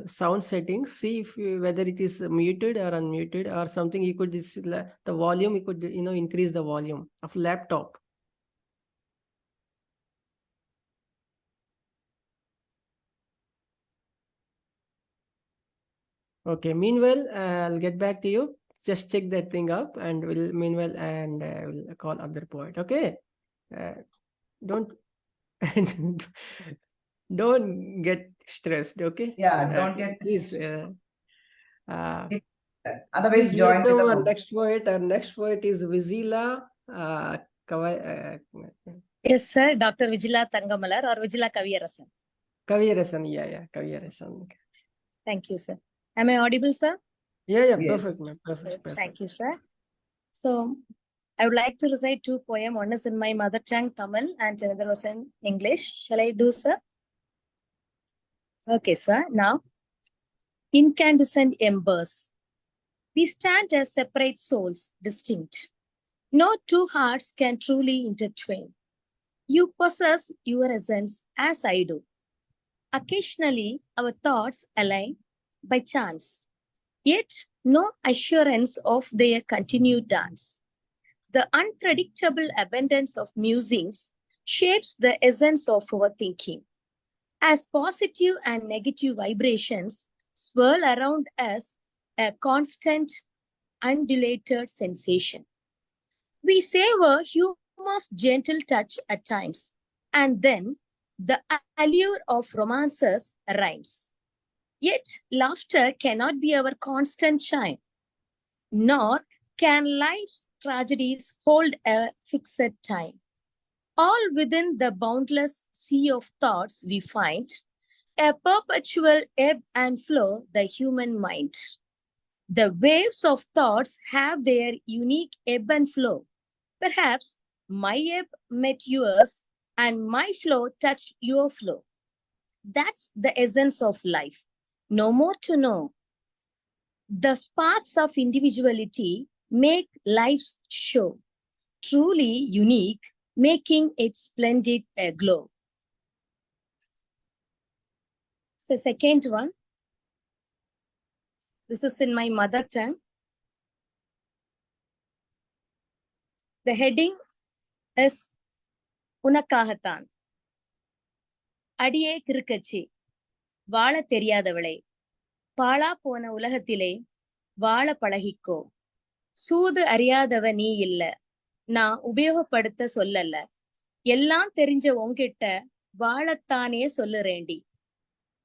sound settings. See if whether it is muted or unmuted or something. You could just the volume. You could, increase the volume of laptop. Okay. Meanwhile, I'll get back to you. Just check that thing up, and we'll call other poet. Okay. Don't get stressed. Okay. Yeah. Don't get please. Otherwise, please join with our the next poet. Our next poet is Vijila. Yes, sir. Dr. Vijila Tangamalar or Vijila Kaviarasan. Kaviarasan, yeah, Kaviarasan. Thank you, sir. Am I audible, sir? Yeah, Yes. perfect, ma'am. Perfect. Thank you, sir. So, I would like to recite two poems. One is in my mother tongue, Tamil, and another was in English. Shall I do, sir? Okay, sir. Now, incandescent embers. We stand as separate souls, distinct. No two hearts can truly intertwine. You possess your essence as I do. Occasionally, our thoughts align by chance, yet no assurance of their continued dance. The unpredictable abundance of musings shapes the essence of our thinking. as positive and negative vibrations swirl around us, a constant undulated sensation. We savor humor's gentle touch at times, and then the allure of romances rhymes. Yet laughter cannot be our constant chime, nor can life's tragedies hold a fixed time. All within the boundless sea of thoughts we find a perpetual ebb and flow, the human mind. The waves of thoughts have their unique ebb and flow. Perhaps my ebb met yours and my flow touched your flow. That's the essence of life. No more to know. The sparks of individuality make life's show truly unique, making it splendid a glow. The second one. This is in my mother tongue. The heading is Unakkagathaan. அடியே கிறுக்கச்சி, வாழ தெரியாதவளே, பாழா போன உலகத்திலே வாழ பழகிக்கோ. சூது அறியாதவ நீ இல்ல, நான் உபயோகப்படுத்த சொல்லல. எல்லாம் தெரிஞ்ச உன்கிட்ட வாழத்தானே சொல்லுறேண்டி.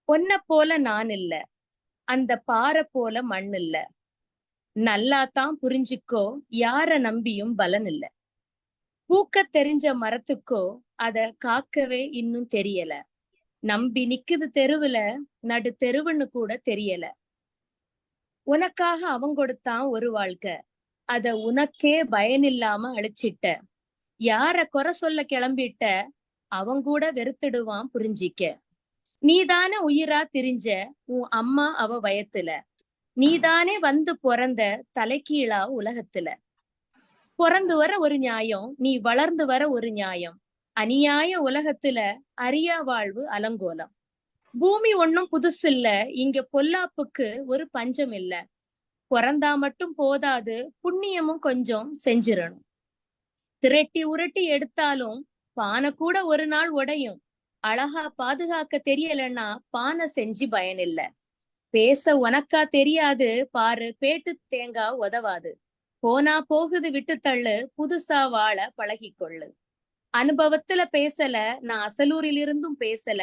பொன்ன போல நான் இல்ல, அந்த பாறை போல மண் இல்ல. நல்லாத்தான் புரிஞ்சுக்கோ, யார நம்பியும் பலன் இல்ல. பூக்க தெரிஞ்ச மரத்துக்கோ அத காக்கவே இன்னும் தெரியல. நம்பி நிக்குது தெருவுல, நடு தெருவுன்னு கூட தெரியல. உனக்காக அவன் கொடுத்தான் ஒரு வாழ்க்கை, அத உனக்கே பயனில்லாம அழிச்சிட்ட. யார குறை சொல்ல கிளம்பிட்ட, அவன் கூட வெறுத்துடுவான் புரிஞ்சிக்க. நீதானே உயிரா திரிஞ்ச உன் அம்மா அவ வயத்துல, நீதானே வந்து பிறந்த தலைகீழா உலகத்துல. பிறந்து வர ஒரு நியாயம், நீ வளர்ந்து வர ஒரு நியாயம். அநியாய உலகத்துல அரியா வாழ்வு அலங்கோலம். பூமி ஒன்னும் புதுசில்ல, இங்க பொல்லாப்புக்கு ஒரு பஞ்சம் இல்ல. பிறந்தா மட்டும் போதாது, புண்ணியமும் கொஞ்சம் செஞ்சிடணும். திரட்டி உருட்டி எடுத்தாலும் பானை கூட ஒரு நாள் உடையும். அழகா பாதுகாக்க தெரியலன்னா பானை செஞ்சு பயனில்ல. பேச உனக்கா தெரியாது பாரு, பேட்டு தேங்காய் உதவாது. போனா போகுது விட்டு தள்ளு, புதுசா வாழ பழகிக்கொள்ளு. அனுபவத்துல பேசல, நான் அசலூரில் இருந்தும் பேசல.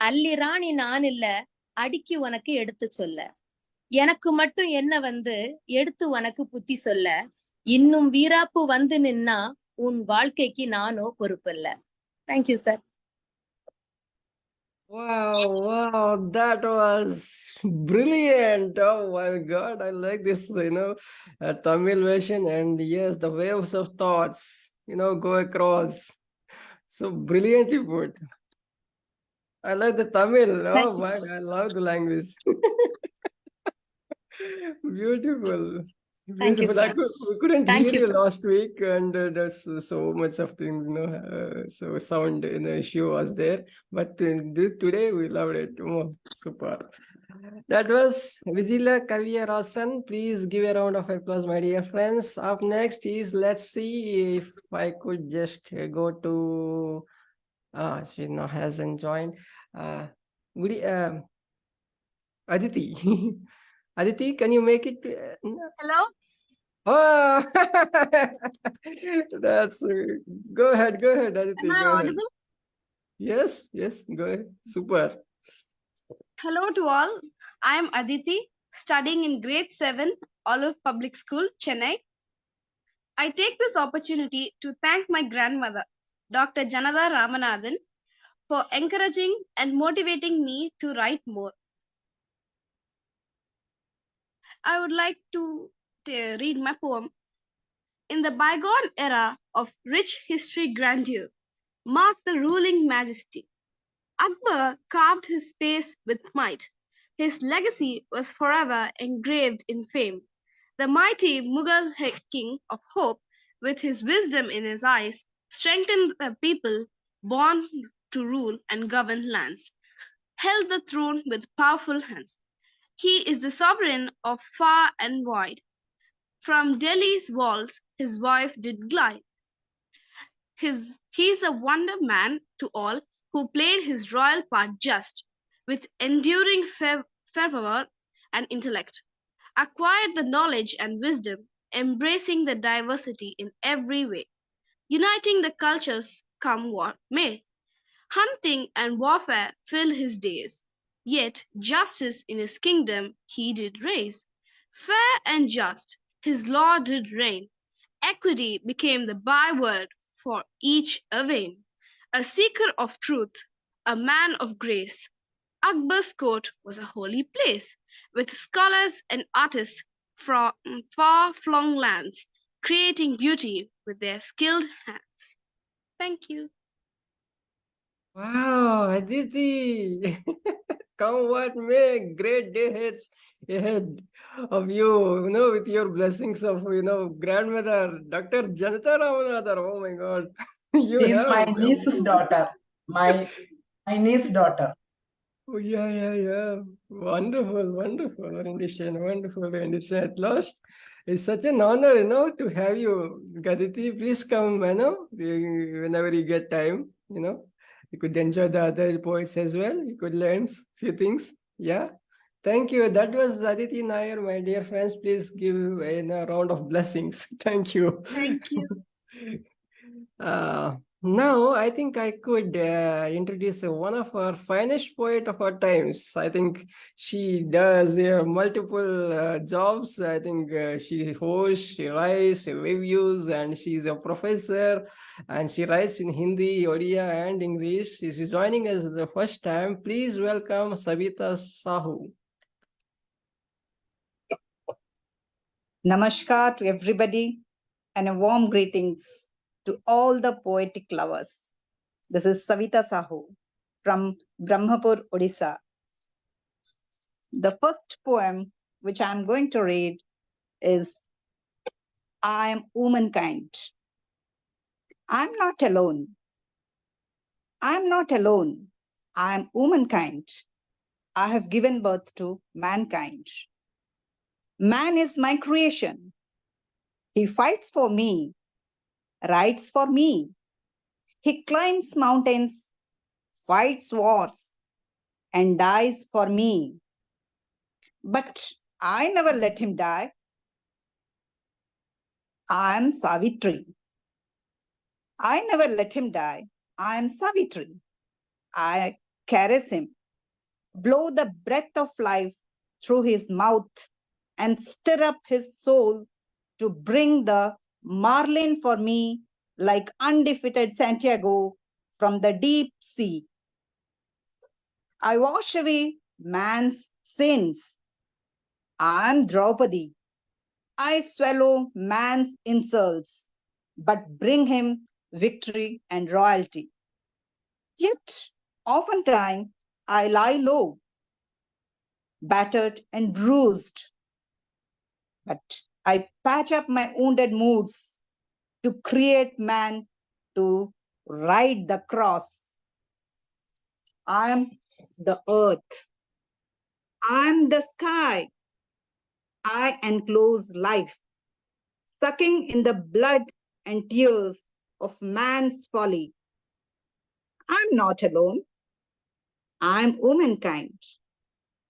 அல்லி ராணி நான் இல்ல, அடிக்கி உனக்கு எடுத்து சொல்ல. எனக்கு மட்டும் என்ன வந்து எடுத்து உனக்கு புத்தி சொல்ல. இன்னும் வீராப்பு வந்து நின்னா உன் வாழ்க்கைக்கு நானோ பொறுப்பில்ல. Thank you sir. Wow, that was brilliant. Oh my God, I like this, Tamil version. And yes, the waves of thoughts, go across. So brilliantly put. I like the Tamil. Oh my, I love the language. Beautiful. Thank you, sir. We couldn't Thank hear you. you last week, and there's so much of things, so sound issue was there. But today we loved it. Oh, super. That was Vijila Kaviarasan. Please give a round of applause, my dear friends. Up next is, let's see if I could just go to. She now hasn't joined. Aditi. Aditi, can you make it? Hello? Oh, that's go ahead, Aditi. Am I Go ahead. audible? Yes, go ahead. Super. Hello to all. I am Aditi, studying in grade 7, Olive Public School, Chennai. I take this opportunity to thank my grandmother, Dr. Janatha Ramanathan, for encouraging and motivating me to write more. I would like to read my poem. In the bygone era of rich history grandeur, marked the ruling majesty, Akbar carved his space with might. His legacy was forever engraved in fame. The mighty Mughal king of hope, with his wisdom in his eyes, strengthened the people born to rule and govern lands, held the throne with powerful hands. He is the sovereign of far and wide. From Delhi's walls his wife did glide. He is a wonder man to all who who played his royal part just, with enduring fervor and intellect, acquired the knowledge and wisdom, embracing the diversity in every way, uniting the cultures come what may. Hunting and warfare filled his days, yet justice in his kingdom he did raise. Fair and just his law did reign, equity became the byword for each avain. A seeker of truth, a man of grace, Akbar's court was a holy place, with scholars and artists from far-flung lands, creating beauty with their skilled hands. Thank you. Wow, Aditi, come what may, great day ahead of you, with your blessings of, grandmother, Dr. Janatha Ramanathan. Oh my God, you She's have. my niece's daughter. My niece's daughter. Oh, yeah. Wonderful rendition. At last, it's such an honor, to have you. Aditi, please come, whenever you get time, You could enjoy the other poets as well. You could learn few things. Yeah. Thank you. That was Aditi Nair, my dear friends. Please give a round of blessings. Thank you. Thank you. Now, I think I could introduce one of our finest poet of our times. I think she does multiple jobs. I think she hosts, she writes, she reviews, and she's a professor. And she writes in Hindi, Odia, and English. She's joining us the first time. Please welcome Sabita Sahu. Namaskar to everybody and a warm greetings to all the poetic lovers. This is Sabita Sahu from Brahmapur, Odisha. The first poem which I am going to read is I am womankind. I am not alone. I am not alone. I am womankind. I have given birth to mankind. Man is my creation. He fights for me, rides for me. He climbs mountains, fights wars, and dies for me. But I never let him die. I am Savitri. I never let him die. I am Savitri. I caress him, blow the breath of life through his mouth, and stir up his soul to bring the marlin for me like undefeated Santiago from the deep sea. I wash away man's sins. I am Draupadi. I swallow man's insults, but bring him victory and royalty. Yet, oftentimes, I lie low, battered and bruised, but I patch up my wounded moods to create man to ride the cross. I am the earth. I am the sky. I enclose life, sucking in the blood and tears of man's folly. I am not alone. I am womankind.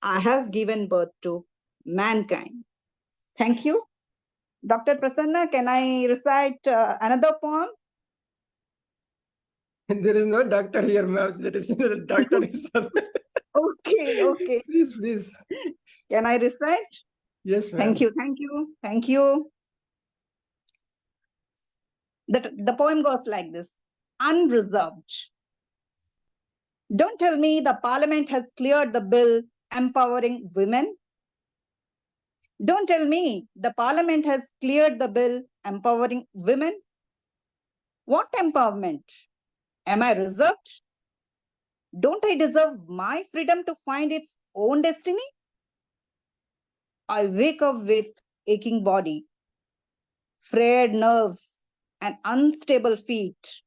I have given birth to mankind. Thank you. Dr. Prasanna, can I recite another poem? There is no doctor here, ma'am. There is no doctor. Okay. Please. Can I recite? Yes, ma'am. Thank you. The poem goes like this. Unreserved. Don't tell me the parliament has cleared the bill empowering women. Don't tell me the parliament has cleared the bill empowering women. What empowerment? Am I reserved? Don't I deserve my freedom to find its own destiny? I wake up with aching body, frayed nerves, and unstable feet.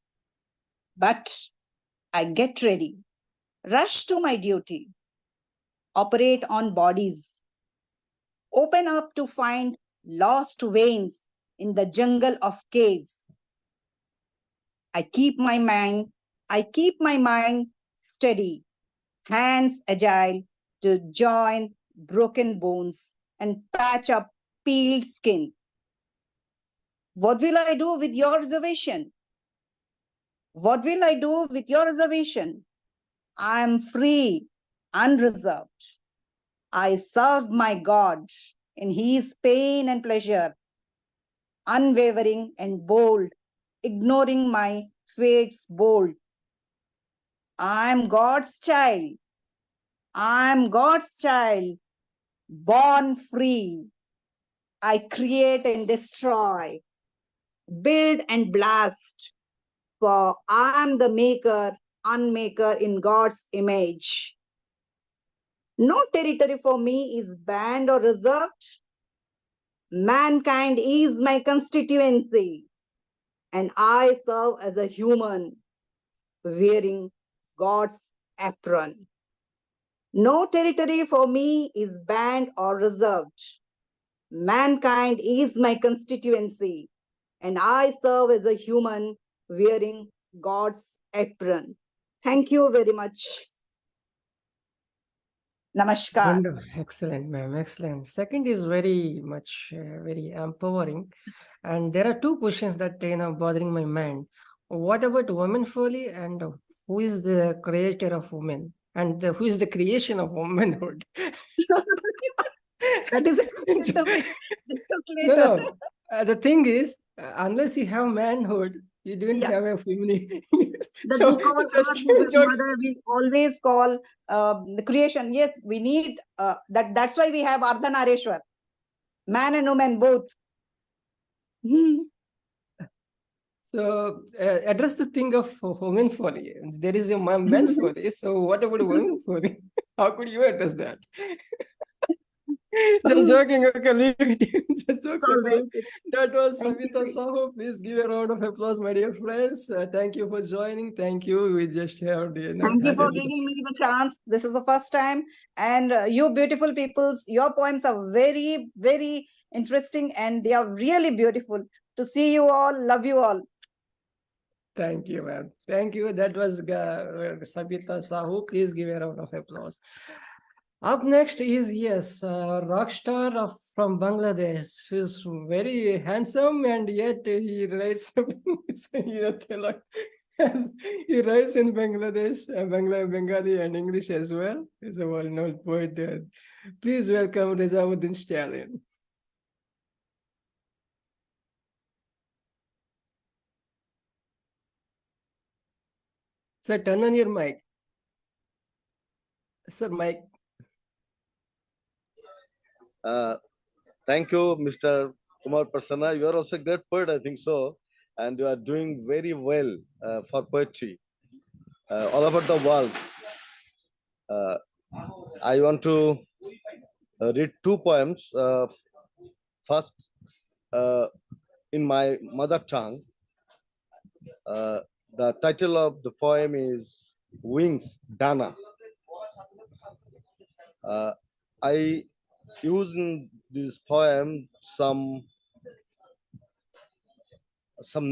But I get ready, rush to my duty, operate on bodies, open up to find lost veins in the jungle of caves. I keep my mind steady, hands agile to join broken bones and patch up peeled skin. What will I do with your reservation? What will I do with your reservation? I am free, unreserved. I serve my God in his pain and pleasure, unwavering and bold, ignoring my fate's bold. I am God's child. I am God's child, born free. I create and destroy, build and blast, for I am the maker, unmaker in God's image. No territory for me is banned or reserved. Mankind is my constituency, and I serve as a human wearing God's apron. No territory for me is banned or reserved. Mankind is my constituency, and I serve as a human wearing God's apron. Thank you very much. Namaskar. Wonderful. Excellent, ma'am. Excellent. Second is very much very empowering. And there are two questions that bothering my mind. What about women fully, and who is the creator of women, and who is the creation of womanhood? That is No. The thing is, unless you have manhood, you don't have a feminine. So, we call mother, we always call the creation. Yes, we need that's why we have Ardhanareshwar, man and woman both. So address the thing of women folly. There is a man folly. So what about women folly? How could you address that? Just joking. Okay, leave it. Just jokes apart. That was Sabita Sahu. Please give a round of applause, my dear friends. Thank you for joining. Thank you. We just have Thank you for giving me the chance. This is the first time, and you beautiful peoples, your poems are very, very interesting, and they are really beautiful. To see you all, love you all. Thank you, ma'am. Thank you. That was Sabita Sahu. Please give a round of applause. Up next is, yes, rock star from Bangladesh, who's very handsome, and yet he writes he writes in Bangladesh, Bengali and English as well. He's a well-known poet. Please welcome RezaUddin Stalin. Sir, turn on your mic. Sir, mic. Thank you, Mr. Kumar Prasanna. You are also a great poet, I think so. And you are doing very well for poetry all over the world. I want to read two poems. First, in my mother tongue. The title of the poem is Wings, Dana. I use in this poem some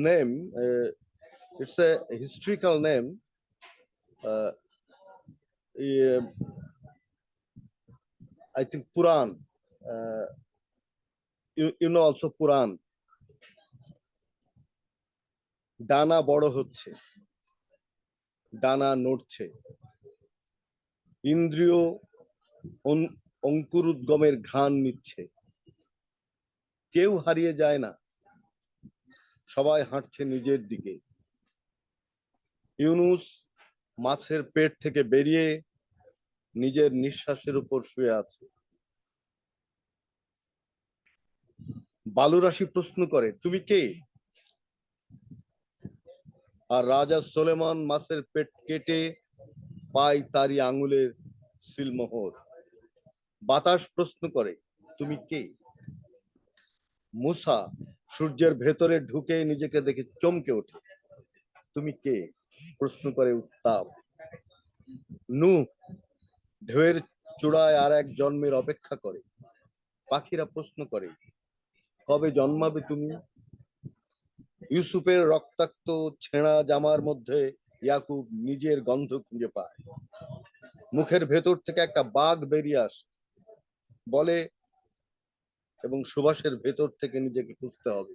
name. It's a historical name. I think Puran. You know also Puran. ডানা বড় হচ্ছে, ডানা নড়ছে, ইন্দ্রিয় অঙ্কুরোদ্গমের ঘ্রাণ নিচ্ছে, কেউ হারিয়ে যায় না, সবাই হাঁটছে নিজের দিকে। ইউনুস মাছের পেট থেকে বেরিয়ে নিজের নিঃশ্বাসের উপর শুয়ে আছে। বালুরাশি প্রশ্ন করে, তুমি কে? আর রাজা সুলেমান মাছের পেট কেটে পায় তারই আঙুলের সিলমোহর। বাতাস প্রশ্ন করে, তুমি কে? মুসা সূর্যের ভেতরে ঢুকে নিজেকে দেখে চমকে ওঠে, তুমি কে? প্রশ্ন করে উত্তাপ। নূহ ঢেউয়ের চূড়ায় আর এক জন্মের অপেক্ষা করে। পাখিরা প্রশ্ন করে, কবে জন্মাবে তুমি? ইউসুফের রক্তাক্ত ছেঁড়া জামার মধ্যে ইয়াকুব নিজের গন্ধ খুঁজে পায়। মুখের ভেতর থেকে একটা বাঘ বেরিয়ে আসে, বলে এবং সুবাসের ভেতর থেকে নিজেকে খুঁজতে হবে।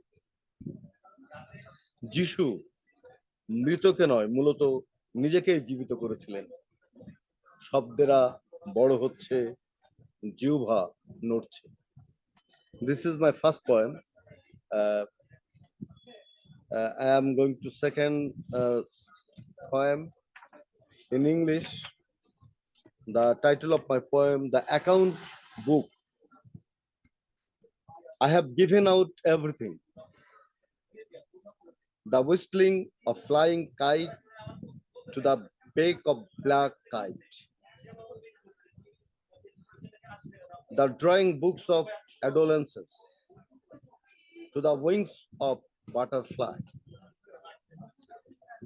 যিশু মৃতকে নয়, মূলত নিজেকেই জীবিত করেছিলেন। শব্দেরা বড় হচ্ছে, জিহ্বা নড়ছে। This is my first poem. I am going to second poem in English. The title of my poem, The Account Book. I have given out everything. The whistling of flying kite to the beak of black kite. The drawing books of adolescence to the wings of butterfly.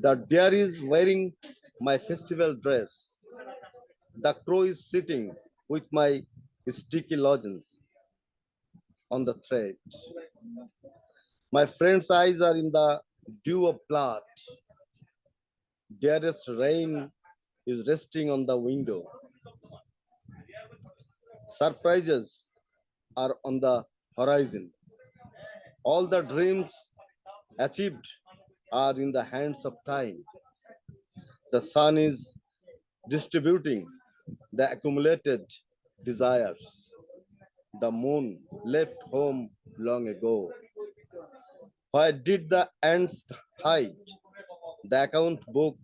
The deer is wearing my festival dress. The crow is sitting with my sticky lozenge on the thread. My friend's eyes are in the dew of blood. Dearest rain is resting on the window. Surprises are on the horizon. All the dreams achieved are in the hands of time. The sun is distributing the accumulated desires. The moon left home long ago. Where did the ants hide the account book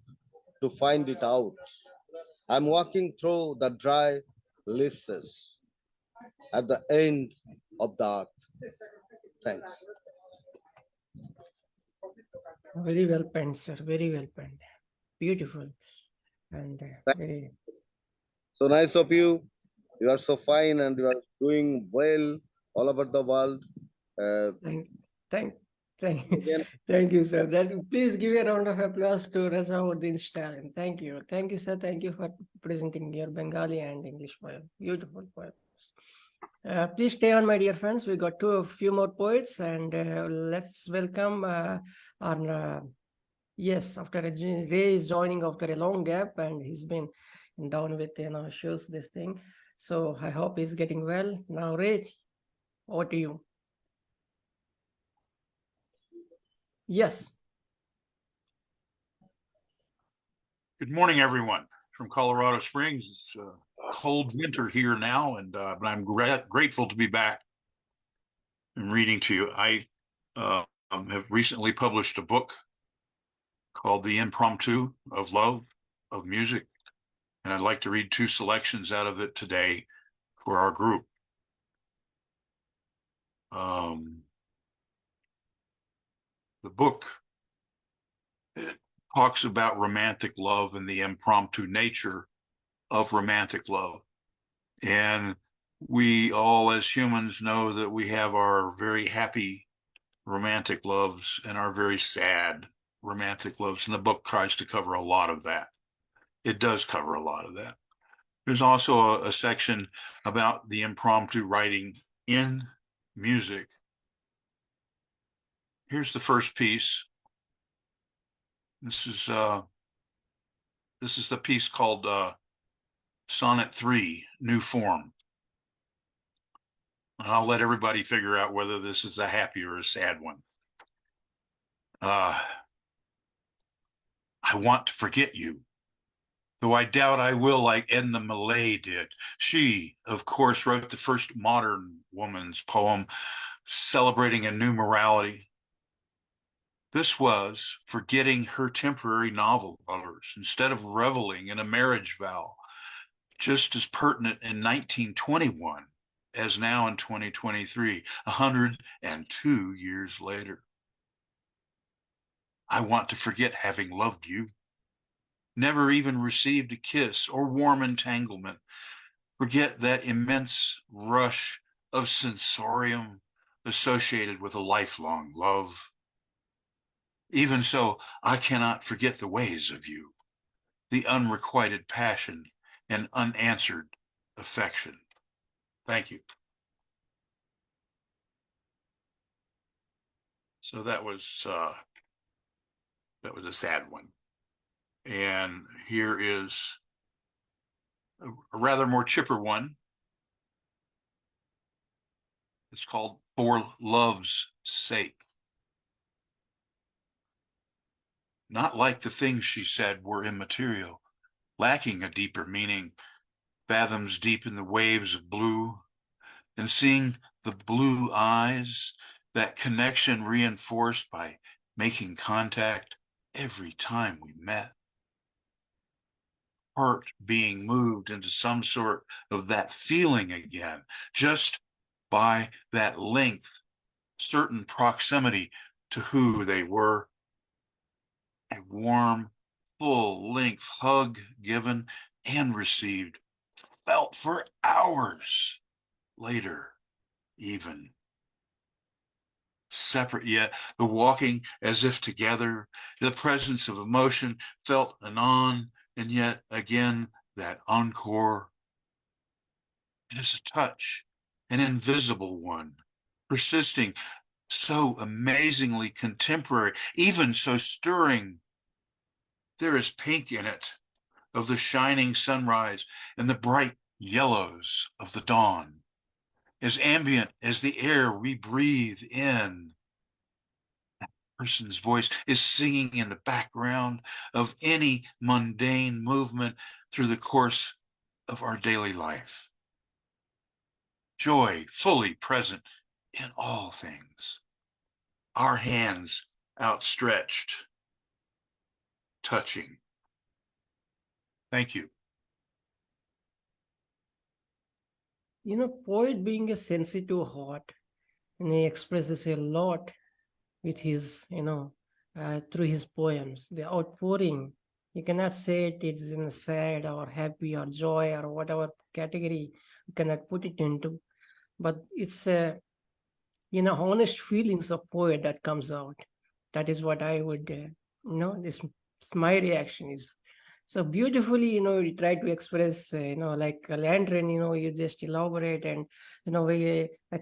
to find it out? I'm walking through the dry leaves at the end of the earth. Thanks. Very well penned, sir. Very well penned. Beautiful. And very So nice of you. You are so fine and you are doing well all over the world. Thank you, sir. Please give a round of applause to RezaUddin Stalin. Thank you, sir. Thank you for presenting your Bengali and English poem. Beautiful poems. Please stay on, my dear friends. We got a few more poets, and let's welcome our. Yes, after Ray is joining after a long gap, and he's been down with shows this thing. So I hope he's getting well now. Ray, over to you. Yes. Good morning, everyone from Colorado Springs. It's a cold winter here now, and but I'm grateful to be back and reading to you. I have recently published a book called The Impromptu of Love, of Music, and I'd like to read two selections out of it today for our group. The book talks about romantic love and the impromptu nature of romantic love. And we all as humans know that we have our very happy romantic loves and our very sad romantic loves. And the book tries to cover a lot of that. It does cover a lot of that. There's also a section about the impromptu writing in music. Here's the first piece. This is the piece called Sonnet 3, New Form. And I'll let everybody figure out whether this is a happy or a sad one. I want to forget you, though I doubt I will like Edna Millay did. She, of course, wrote the first modern woman's poem celebrating a new morality. This was forgetting her temporary novel lovers instead of reveling in a marriage vow, just as pertinent in 1921 as now in 2023, 102 years later. I want to forget having loved you, never even received a kiss or warm entanglement. Forget that immense rush of sensorium associated with a lifelong love. Even so, I cannot forget the ways of you, the unrequited passion and unanswered affection. Thank you. So that was a sad one. And here is a rather more chipper one. It's called For Love's Sake. Not like the things she said were immaterial, lacking a deeper meaning, fathoms deep in the waves of blue, and seeing the blue eyes, that connection reinforced by making contact every time we met. Heart being moved into some sort of that feeling again, just by that length, certain proximity to who they were. A warm, full-length hug given and received, felt for hours later, even. Separate yet, the walking as if together, the presence of emotion felt anon, and yet again that encore. It is a touch, an invisible one, persisting, so amazingly contemporary, even so stirring. There is pink in it, of the shining sunrise and the bright yellows of the dawn, as ambient as the air we breathe in. That person's voice is singing in the background of any mundane movement through the course of our daily life. Joy fully present in all things. Our hands outstretched, touching. Thank you. You know, poet being a sensitive heart, and he expresses a lot with his, through his poems. The outpouring, you cannot say it's in sad or happy or joy or whatever category you cannot put it into, but it's a, honest feelings of poet that comes out. That is what I would, this my reaction is. So beautifully, you try to express, like a lantern, you just elaborate and,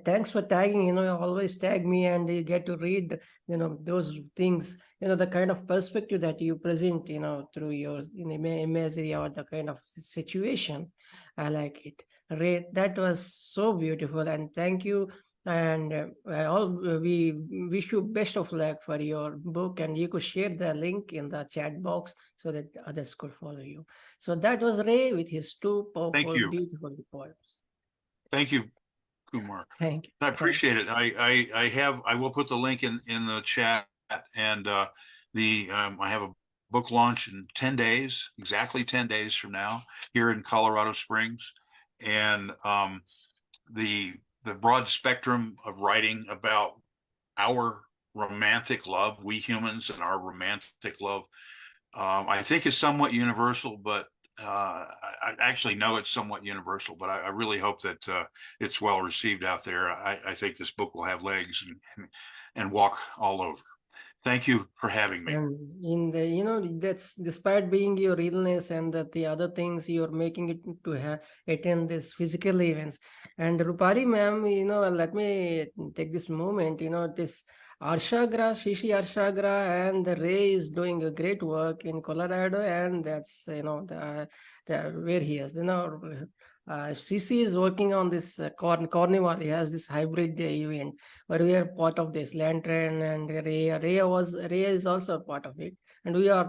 thanks for tagging, you always tag me and you get to read, those things, the kind of perspective that you present, through your imagery or the kind of situation. I like it. Ray, that was so beautiful, and thank you. And we wish you best of luck for your book, and you could share the link in the chat box so that others could follow you. So that was Ray with his two powerful, beautiful poems. Thank you, Kumar. Thank you. I appreciate it. I will put the link in the chat, and I have a book launch in 10 days, exactly 10 days from now, here in Colorado Springs, and the broad spectrum of writing about our romantic love, we humans and our romantic love, I think is somewhat universal, but I actually know it's somewhat universal, but I really hope that it's well received out there. I think this book will have legs and walk all over. Thank you for having me. And in the, that's despite being your illness and that the other things, you're making it to attend this physical events. And Roopali ma'am, let me take this moment, this Arshagra, Shishi Arshagra and Ray is doing a great work in Colorado, and that's, the where he is, CC is working on this carnival. He has this hybrid event where we are part of this lantern, and Ray is also a part of it, and we are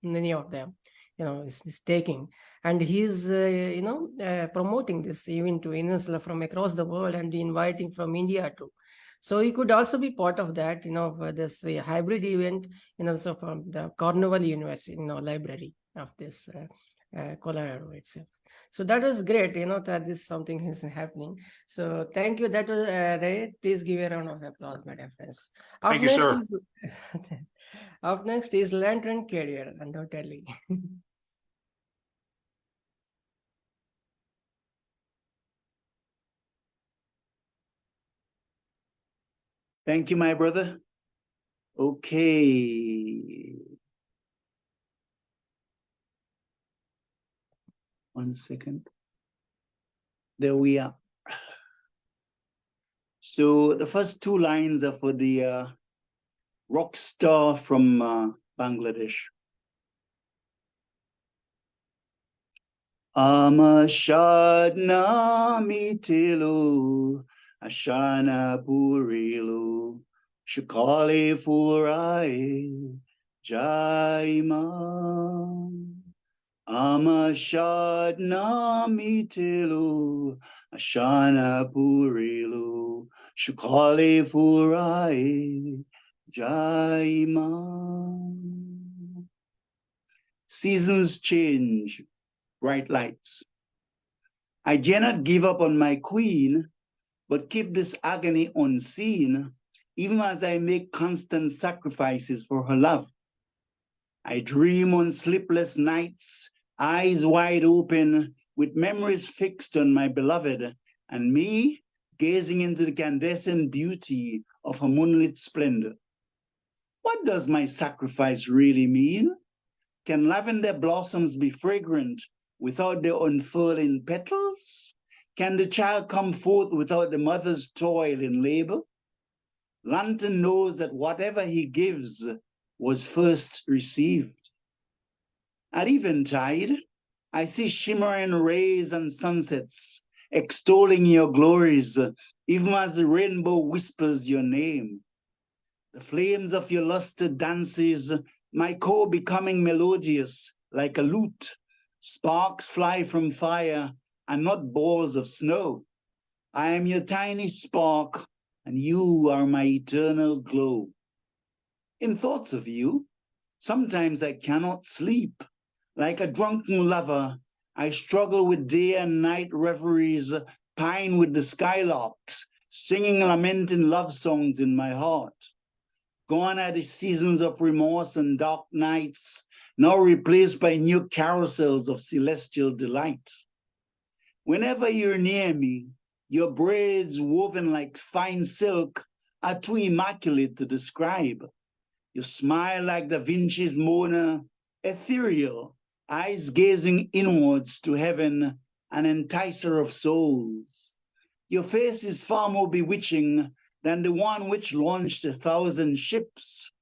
many of them, is taking, and he's promoting this event to Indians from across the world and inviting from India too. So he could also be part of that, for this hybrid event, so from the Carnival University, library of this Colorado itself. So that was great, that this something is happening. So thank you. That was Ray. Please give a round of applause, my dear friends. Thank you, sir. Up next is Lantern Carrier, undoubtedly. Thank you, my brother. Okay. One second. There we are. So the first two lines are for the rock star from Bangladesh. Amashadna mitilu, Ashana purilu, Shukali furai, Jaima. Amashadna mitilu, Ashana purilu, Shukali furai, Jaima. Seasons change, bright lights. I dare not give up on my queen, but keep this agony unseen, even as I make constant sacrifices for her love. I dream on sleepless nights, eyes wide open, with memories fixed on my beloved, and me gazing into the incandescent beauty of her moonlit splendor. What does my sacrifice really mean? Can lavender blossoms be fragrant without the unfurling petals? Can the child come forth without the mother's toil and labor? Lantern knows that whatever he gives was first received. At eventide, I see shimmering rays and sunsets extolling your glories, even as the rainbow whispers your name. The flames of your luster dances, my core becoming melodious like a lute. Sparks fly from fire and not balls of snow. I am your tiny spark, and you are my eternal glow. In thoughts of you, sometimes I cannot sleep. Like a drunken lover, I struggle with day and night reveries, pine with the skylarks, singing lamenting love songs in my heart. Gone are the seasons of remorse and dark nights, now replaced by new carousels of celestial delight. Whenever you're near me, your braids woven like fine silk are too immaculate to describe. You smile like Da Vinci's Mona, ethereal, eyes gazing inwards to heaven, an enticer of souls. Your face is far more bewitching than the one which launched 1,000 ships.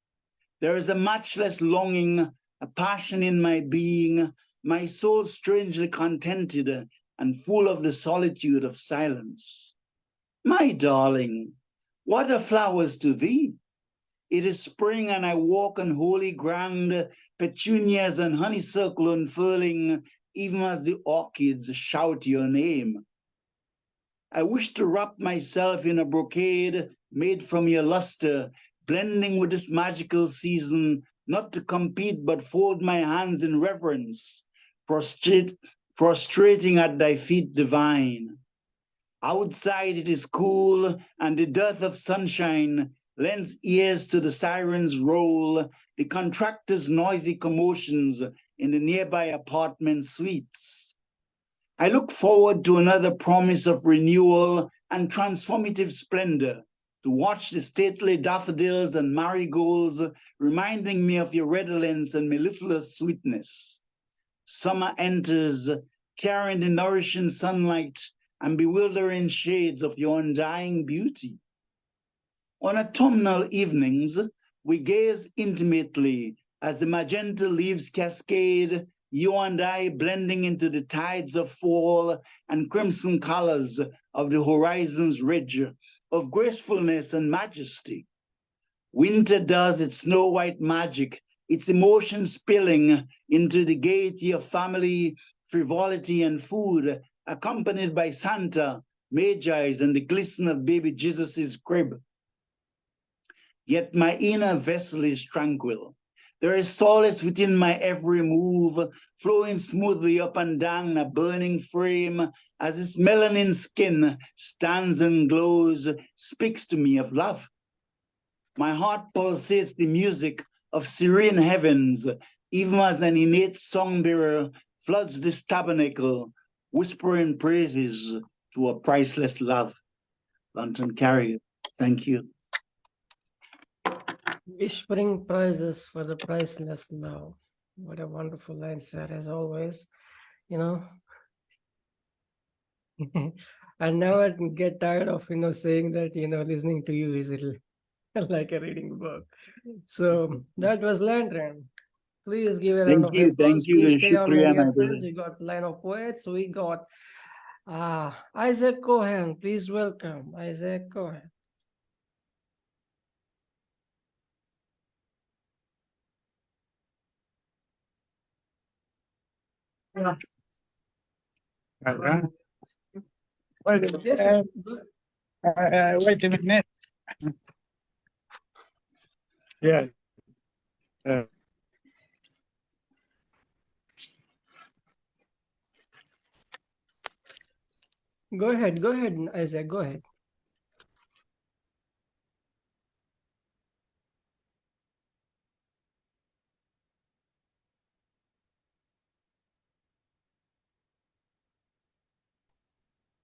There is a matchless longing, a passion in my being, my soul strangely contented and full of the solitude of silence. My darling, what are flowers to thee? It is spring and I walk on holy ground, petunias and honeysuckle unfurling, even as the orchids shout your name. I wish to wrap myself in a brocade made from your luster, blending with this magical season, not to compete but fold my hands in reverence, prostrating at thy feet divine. Outside it is cool, and the dearth of sunshine lends ears to the sirens' roll, the contractors' noisy commotions in the nearby apartment suites. I look forward to another promise of renewal and transformative splendor, to watch the stately daffodils and marigolds reminding me of your redolence and mellifluous sweetness. Summer enters, carrying the nourishing sunlight and bewildering shades of your undying beauty. On autumnal evenings, we gaze intimately as the magenta leaves cascade, you and I blending into the tides of fall and crimson colors of the horizon's ridge, of gracefulness and majesty. Winter does its snow white magic, its emotions spilling into the gaiety of family, frivolity, and food, accompanied by Santa, Magi's, and the glisten of baby Jesus's crib. Yet my inner vessel is tranquil. There is solace within my every move, flowing smoothly up and down a burning frame as this melanin skin stands and glows, speaks to me of love. My heart pulsates the music of serene heavens, even as an innate song-bearer floods this tabernacle, whispering praises to a priceless love. Lantern Carrier, thank you. Whispering prizes for the priceless love. What a wonderful answer, as always. You know, I never get tired of, saying that, listening to you is like a reading book. So that was Lantern. Please give a round of applause. Thank you, Please stay on, my Shukriya, dear my friends. brother. We got line of poets. We got Isaac Cohen. Please welcome Isaac Cohen. Wait a minute. Yeah. Go ahead, Isaac. Go ahead.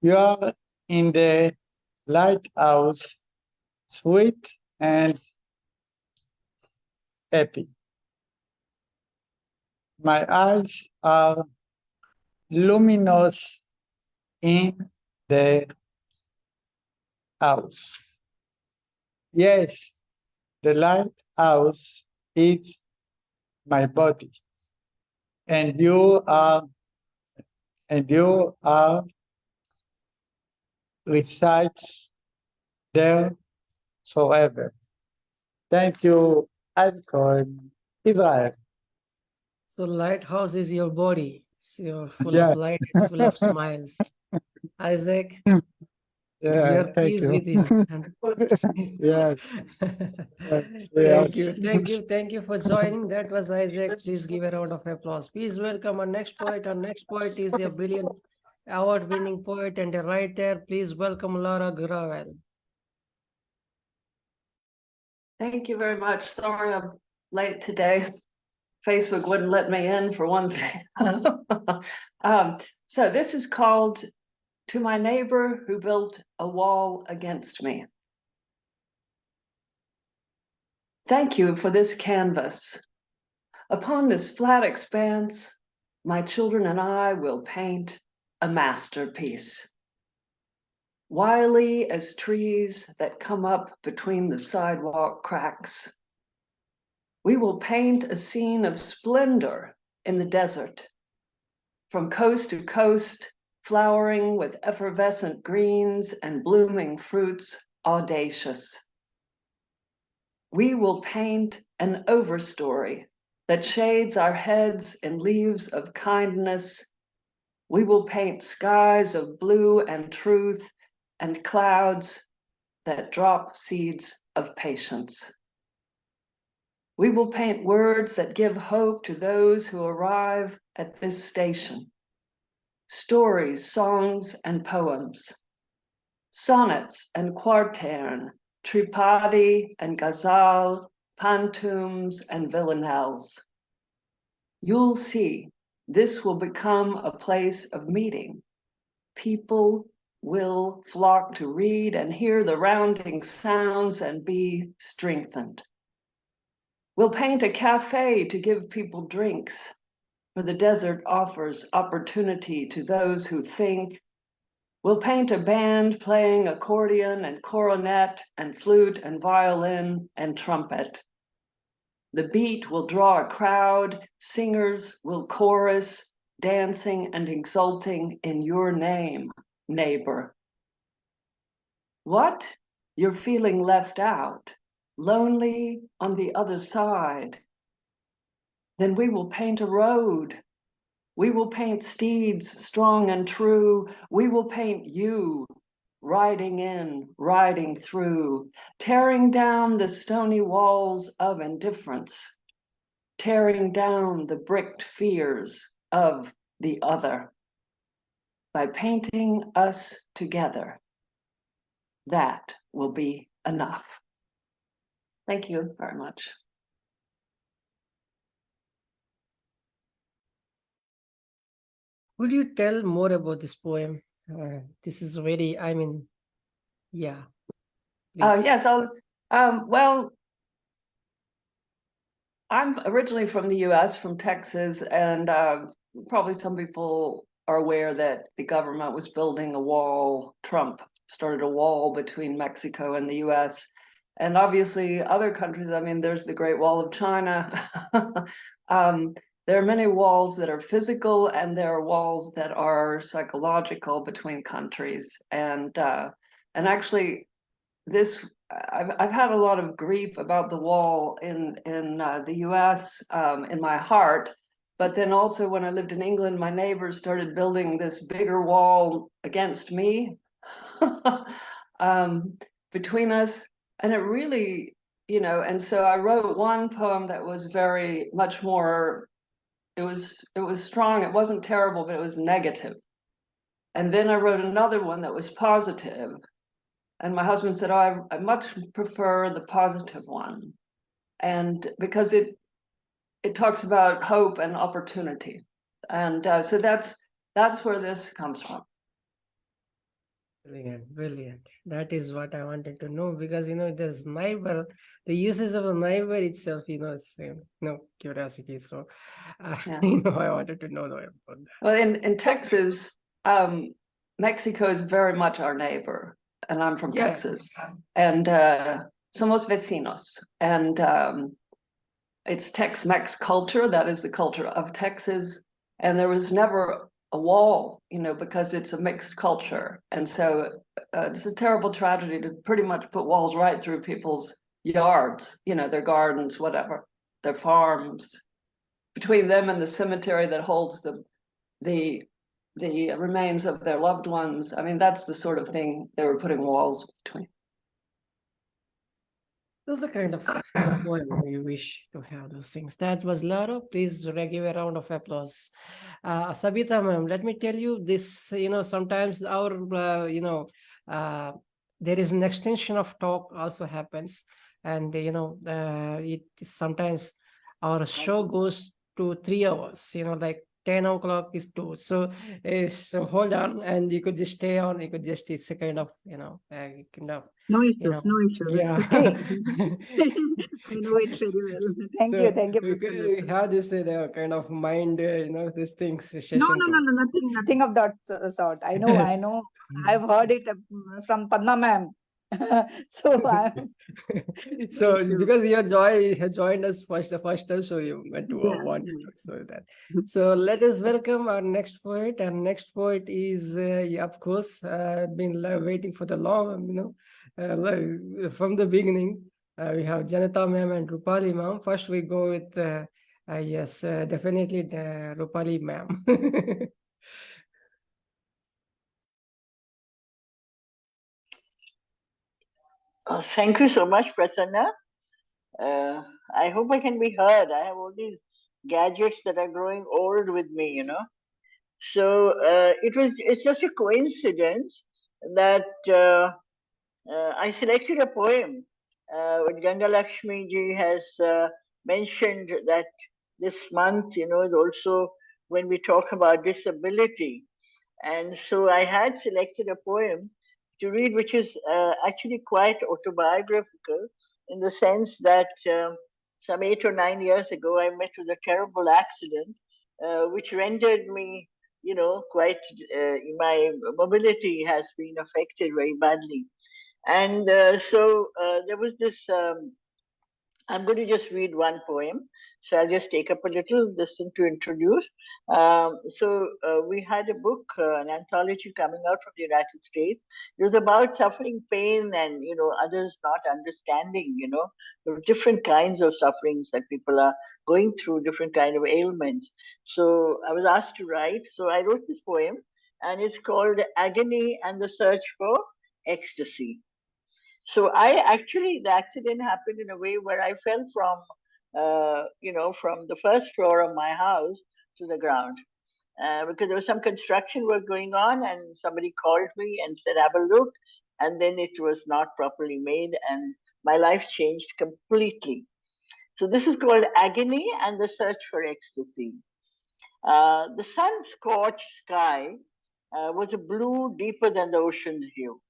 You are in the lighthouse, sweet and happy. My eyes are luminous in the house. Yes, the lighthouse is my body, and you are resides there forever. Thank you, Alcohol, Israel. So lighthouse is your body. So you're full Yeah. of light and full of smiles. Isaac, Yeah, you're thank pleased you. with him. Yes. Thank you for joining. That was Isaac. Please give a round of applause. Please welcome our next poet. Our next poet is a brilliant award-winning poet and a writer. Please welcome Laura Grevel. Thank you very much. Sorry I'm late today. Facebook wouldn't let me in for one thing. So this is called To My Neighbor Who Built a Wall Against Me. Thank you for this canvas. Upon this flat expanse, my children and I will paint a masterpiece. Wily as trees that come up between the sidewalk cracks, we will paint a scene of splendor in the desert, from coast to coast, flowering with effervescent greens and blooming fruits audacious. We will paint an overstory that shades our heads in leaves of kindness. We will paint skies of blue and truth and clouds that drop seeds of patience. We will paint words that give hope to those who arrive at this station. Stories, songs, and poems. Sonnets and quatrain, tripadi and ghazal, pantums and villanelles. You'll see, this will become a place of meeting. People will flock to read and hear the rounding sounds and be strengthened. We'll paint a cafe to give people drinks, for the desert offers opportunity to those who think. We'll paint a band playing accordion and cornet and flute and violin and trumpet. The beat will draw a crowd, singers will chorus, dancing and exulting in your name, neighbor. What? You're feeling left out, lonely on the other side. Then we will paint a road. We will paint steeds strong and true. We will paint you, riding in, riding through, tearing down the stony walls of indifference, tearing down the bricked fears of the other. By painting us together, that will be enough. Thank you very much. Would you tell more about this poem? This is very, yeah. Yes, well, I'm originally from the US, from Texas, and probably some people are aware that the government was building a wall. Trump started a wall between Mexico and the US. And obviously other countries, there's the Great Wall of China. There are many walls that are physical, and there are walls that are psychological between countries. And actually, I've had a lot of grief about the wall in the U.S. In my heart, but then also when I lived in England, my neighbors started building this bigger wall against me between us, and it really, and so I wrote one poem that was very much more. It was strong. It wasn't terrible, but it was negative. And then I wrote another one that was positive. And my husband said, "Oh, I much prefer the positive one," and because it talks about hope and opportunity, and so that's where this comes from. Brilliant, brilliant. That is what I wanted to know, because there's neighbor, the uses of a neighbor itself, it's curiosity. So Yeah. I wanted to know about that. Well, in Texas, Mexico is very much our neighbor, and I'm from Yeah. Texas, and somos vecinos, and it's Tex-Mex culture. That is the culture of Texas, and there was never a wall, because it's a mixed culture, and so it's a terrible tragedy to pretty much put walls right through people's yards, their gardens, whatever, their farms, between them and the cemetery that holds the remains of their loved ones. I mean, that's the sort of thing they were putting walls between. Those are kind of poem you wish to have those things. That was Laro. Please give a round of applause. Sabita ma'am, let me tell you this, sometimes our, there is an extension of talk also happens. And, it sometimes our show goes to 3 hours, like 10 o'clock is 2. So hold on, and you could just stay on. You could just, it's a kind of, No issues, no issues. Yeah. Okay. I know it very well. Thank you, Professor. We have this kind of mind, this thing session. No, nothing of that sort. I know. I've heard it from Padma ma'am. So So because your Joy had joined us the first time, so you went to one. So that. So let us welcome our next poet. And next poet is, of course, been waiting for the long, from the beginning. We have Janatha ma'am and Roopali ma'am. First we go with, yes, definitely Roopali ma'am. Thank you so much, Prasanna. I hope I can be heard. I have all these gadgets that are growing old with me, So it's just a coincidence that I selected a poem. Gangalaxmi ji has mentioned that this month, is also when we talk about disability. And so I had selected a poem to read, which is actually quite autobiographical in the sense that some 8 or 9 years ago, I met with a terrible accident, which rendered me, quite, my mobility has been affected very badly. And so there was this, I'm going to just read one poem. So I'll just take up a little this thing to introduce. We had a book, an anthology coming out from the United States. It was about suffering pain and, others not understanding, the different kinds of sufferings that people are going through, different kind of ailments. So I was asked to write. So I wrote this poem, and it's called Agony and the Search for Ecstasy. So the accident happened in a way where I fell from, from the first floor of my house to the ground, because there was some construction work going on, and somebody called me and said, "Have a look," and then it was not properly made, and my life changed completely. So this is called Agony and the Search for Ecstasy. The sun-scorched sky was a blue deeper than the ocean's hue.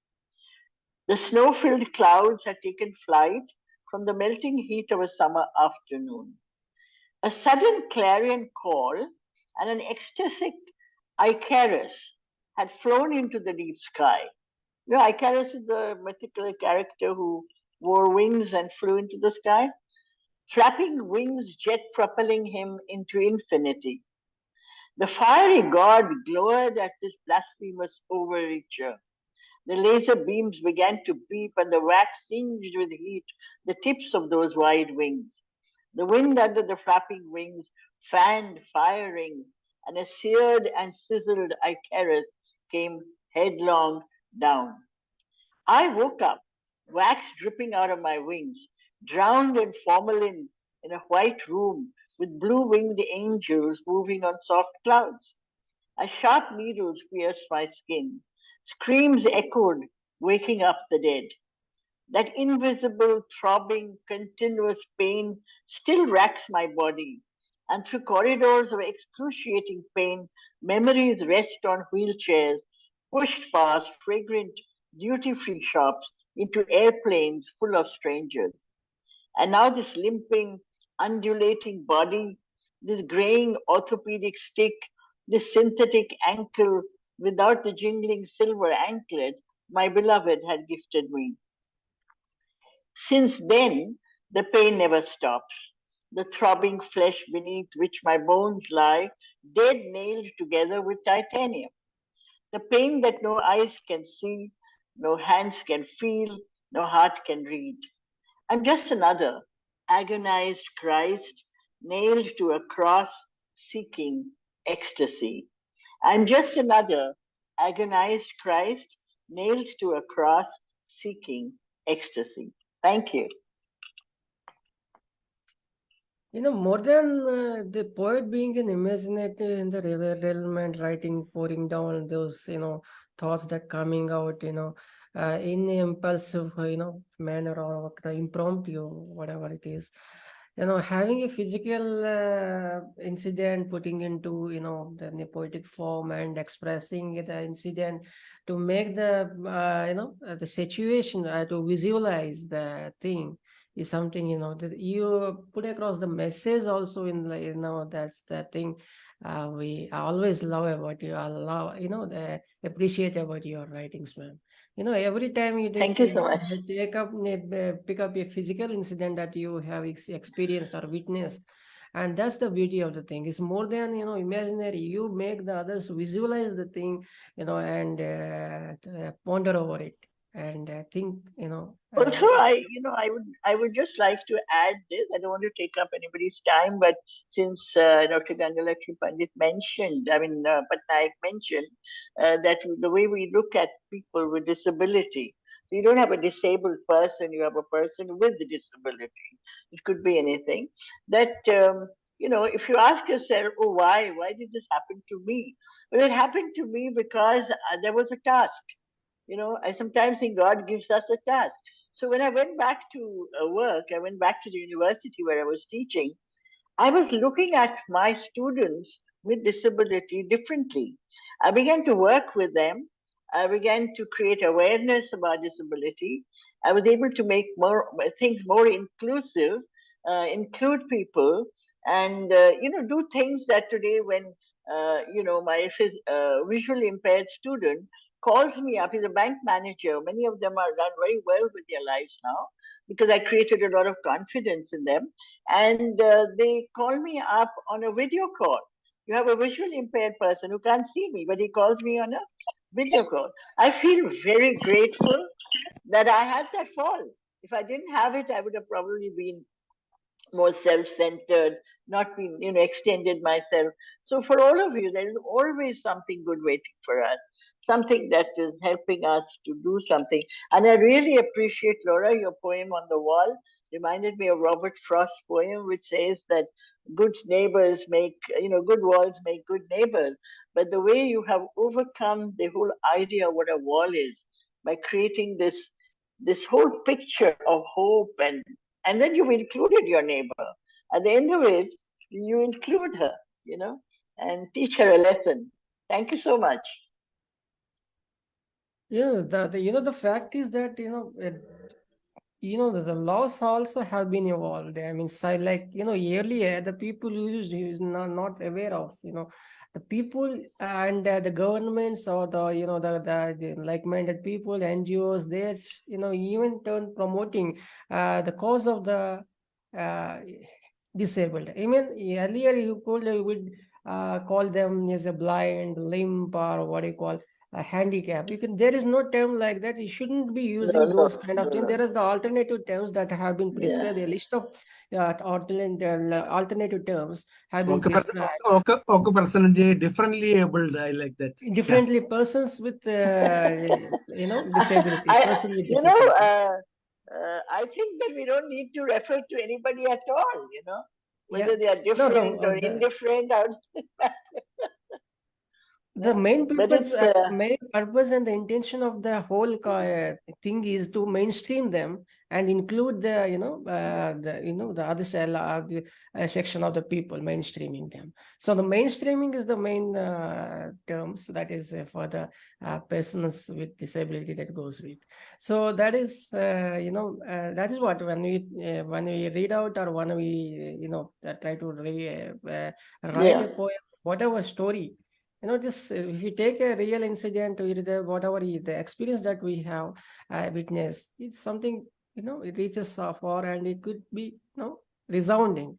The snow-filled clouds had taken flight from the melting heat of a summer afternoon. A sudden clarion call and an ecstatic Icarus had flown into the deep sky. Icarus is the mythical character who wore wings and flew into the sky. flapping wings jet propelling him into infinity. The fiery god glowered at this blasphemous overreacher. The laser beams began to beep and the wax singed with heat the tips of those wide wings. The wind under the flapping wings fanned fire rings, and a seared and sizzled Icarus came headlong down. I woke up, wax dripping out of my wings, drowned in formalin in a white room with blue-winged angels moving on soft clouds. As sharp needles pierced my skin, screams echoed, waking up the dead. That invisible, throbbing, continuous pain still racks my body, and through corridors of excruciating pain, memories rest on wheelchairs, pushed past fragrant duty-free shops into airplanes full of strangers. And now this limping, undulating body, this graying orthopedic stick, this synthetic ankle without the jingling silver anklet my beloved had gifted me. Since then, the pain never stops. The throbbing flesh beneath which my bones lie, dead nailed together with titanium. The pain that no eyes can see, no hands can feel, no heart can read. I'm just another agonized Christ nailed to a cross seeking ecstasy. I'm just another agonized Christ nailed to a cross seeking ecstasy. Thank you. More than the poet being an imaginative in the realm and writing, pouring down those, thoughts that coming out, in impulsive, manner or impromptu, whatever it is. Having a physical incident, putting into, the poetic form and expressing the incident to make the situation, to visualize the thing is something, that you put across the message also in, that's the thing we always love about you. I love, appreciate about your writings, man. Every time you Thank you so much. pick up a physical incident that you have experienced or witnessed, and that's the beauty of the thing. It's more than imaginary. You make the others visualize the thing, and ponder over it, and think, Also, I would just like to add this. I don't want to take up anybody's time, but since Dr. Gangalaxmi Patnaik mentioned that the way we look at people with disability, so you don't have a disabled person, you have a person with a disability. It could be anything. That if you ask yourself, oh, why did this happen to me? Well, it happened to me because there was a task. I sometimes think God gives us a task. So when I went back to work, I went back to the university where I was teaching. I was looking at my students with disability differently. I began to work with them. I began to create awareness about disability. I was able to make things more inclusive, include people, and do things that today when my visually impaired student calls me up. He's a bank manager. Many of them are done very well with their lives now because I created a lot of confidence in them. And they call me up on a video call. You have a visually impaired person who can't see me, but he calls me on a video call. I feel very grateful that I had that fall. If I didn't have it, I would have probably been more self-centered, not been, extended myself. So for all of you, there is always something good waiting for us, something that is helping us to do something. And I really appreciate, Laura, your poem on the wall reminded me of Robert Frost's poem, which says that good neighbors make, good walls make good neighbors. But the way you have overcome the whole idea of what a wall is by creating this whole picture of hope, and then you've included your neighbor. At the end of it, you include her, and teach her a lesson. Thank you so much. The fact is that, the laws also have been evolved. I mean, earlier, the people who is not aware of, the people and the governments or the like-minded people, NGOs, they, even turn promoting the cause of the disabled. I mean, earlier you would call them as a blind, limp, or what you call a handicap. There is no term like that. You shouldn't be using those kind of things. There is the alternative terms that have been prescribed. A list of alternative terms have been prescribed. Okay, percentage differently abled. I like that. Differently, persons with disability. Person with You disability. know, I think that we don't need to refer to anybody at all, whether they are different or indifferent. The main purpose, and the intention of the whole thing is to mainstream them and include the the other section of the people, mainstreaming them. So the mainstreaming is the main terms that is for the persons with disability that goes with. So that is that is what when we read out or when we try to write a poem, whatever story. Just if you take a real incident, whatever the experience that we have witnessed, it's something, it reaches far and it could be, resounding.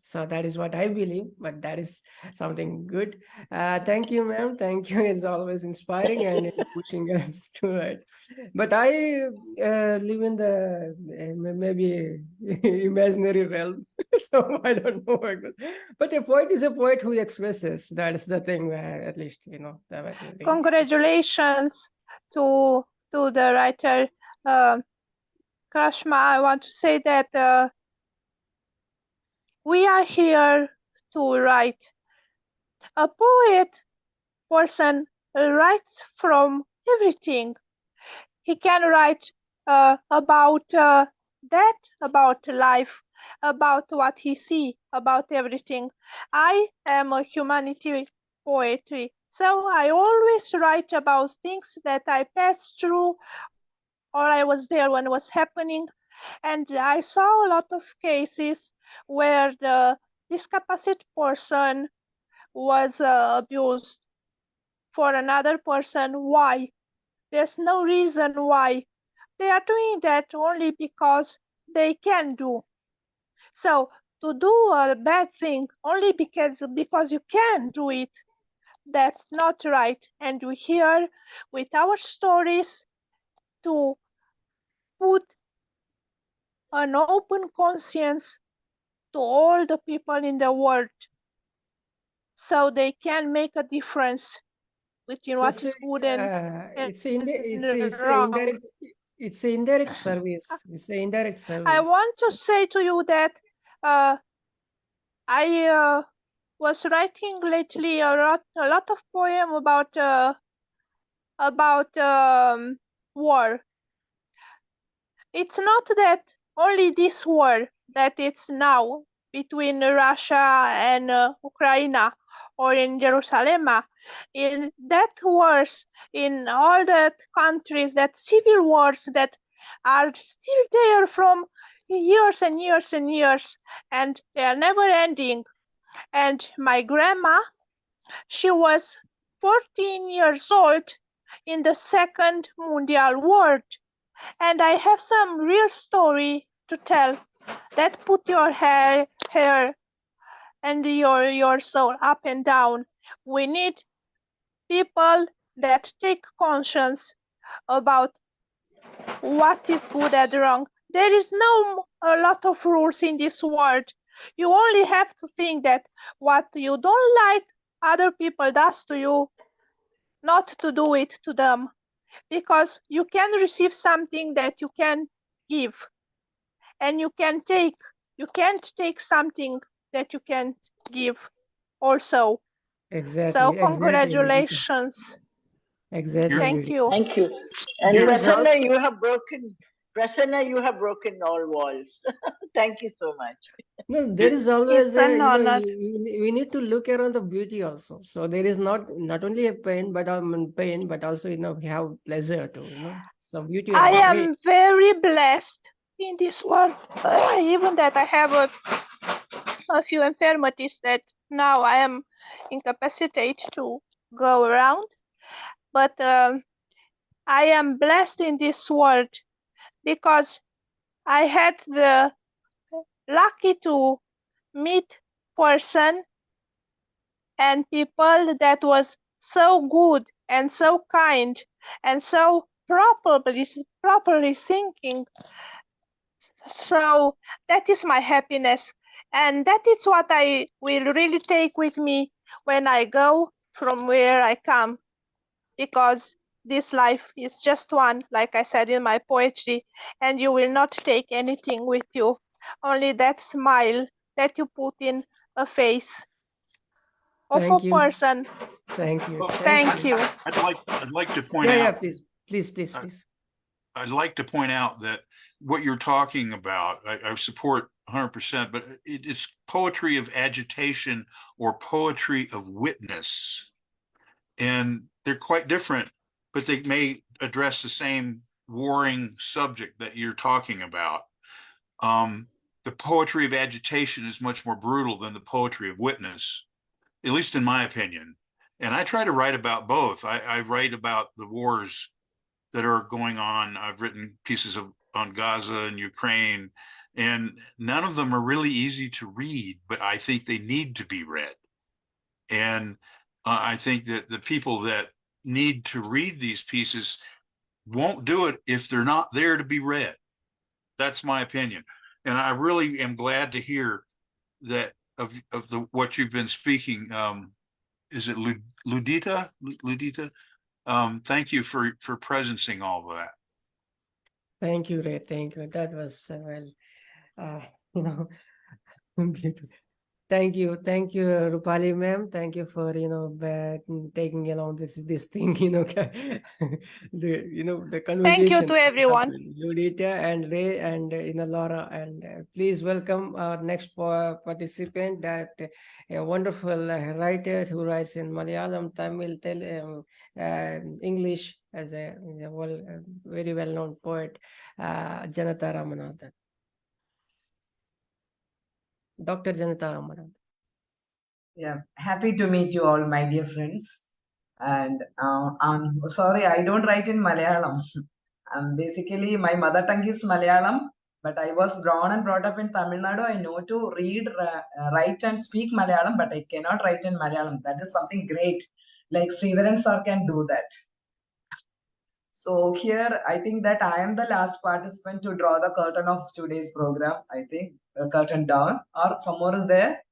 So that is what I believe, but that is something good. Thank you, ma'am. Thank you. It's always inspiring and pushing us to it. But I live in the maybe imaginary realm, so I don't know. But a poet is a poet who expresses. That is the thing, at least, Congratulations to the writer, Krashma. I want to say that we are here to write. A person writes from everything. He can write about death, about life, about what he sees, about everything. I am a humanity poetry, so I always write about things that I passed through or I was there when it was happening. And I saw a lot of cases where the discapacited person was abused for another person. Why? There's no reason why. They are doing that only because they can do. So to do a bad thing only because you can do it, that's not right. And we're here with our stories to put an open conscience to all the people in the world so they can make a difference between what is good and it's indirect service. It's an indirect service. I want to say to you that I was writing lately a lot of poem about war. It's not that only this war that it's now between Russia and Ukraine or in Jerusalem. In that wars in all the countries, that civil wars that are still there from years and years and years, and they are never ending. And my grandma, she was 14 years old in the Second Mundial War. And I have some real story to tell that put your hair and your soul up and down. We need people that take conscience about what is good and wrong. There is a lot of rules in this world. You only have to think that what you don't like other people does to you, not to do it to them. Because you can receive something that you can give, and you can't take something that you can give also. Exactly. So congratulations. Exactly. Thank you. Thank you. And Prasanna, you have broken all walls. Thank you so much. No, there is always we need to look around the beauty also. So there is not only a pain, but also we have pleasure too. So beauty. I am very blessed in this world. Even that I have a few infirmities that now I am incapacitated to go around, but I am blessed in this world because I had the lucky to meet person and people that was so good and so kind and so properly thinking. So that is my happiness, and that is what I will really take with me when I go from where I come, because this life is just one, like I said in my poetry, and you will not take anything with you, only that smile that you put in a face of Thank a you. person. Thank you. Thank you. I'd like to point Yeah, out. please. I'd like to point out that what you're talking about, I support 100%, but it's poetry of agitation or poetry of witness. And they're quite different, but they may address the same warring subject that you're talking about. The poetry of agitation is much more brutal than the poetry of witness, at least in my opinion. And I try to write about both. I write about the wars that are going on. I've written pieces on Gaza and Ukraine, and none of them are really easy to read, but I think they need to be read. And I think that the people that need to read these pieces won't do it if they're not there to be read. That's my opinion. And I really am glad to hear that of what you've been speaking. Is it Ludita? Thank you for presencing all of that. Thank you, Ray. Thank you. That was beautiful. Thank you, Roopali ma'am. Thank you for taking along this thing. The conversation. Thank you to everyone. Ludita and Ray and Laura, and please welcome our next participant, that a wonderful writer who writes in Malayalam, Tamil, English, as a very well-known poet, Janatha Ramanathan. Dr. Janatha Ramanathan. Yeah, happy to meet you all, my dear friends. And I'm sorry, I don't write in Malayalam. Basically, my mother tongue is Malayalam, but I was born and brought up in Tamil Nadu. I know to read, write, and speak Malayalam, but I cannot write in Malayalam. That is something great. Like Sreedharan sir can do that. So here, I think that I am the last participant to draw the curtain of today's program. I think curtain down, or some more is there.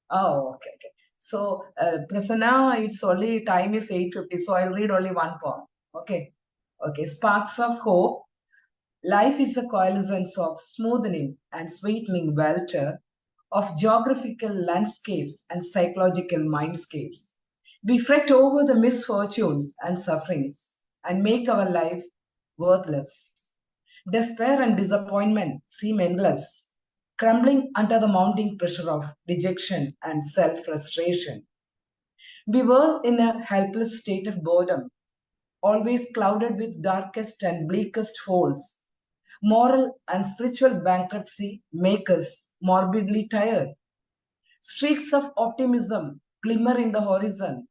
Oh, okay. So, Prasanna, it's only time is 8:50, so I'll read only one poem. Okay. Sparks of Hope. Life is a coalescence of smoothening and sweetening welter of geographical landscapes and psychological mindscapes. We fret over the misfortunes and sufferings and make our life worthless. Despair and disappointment seem endless, crumbling under the mounting pressure of dejection and self-frustration. We were in a helpless state of boredom, always clouded with darkest and bleakest folds. Moral and spiritual bankruptcy make us morbidly tired. Streaks of optimism glimmer in the horizon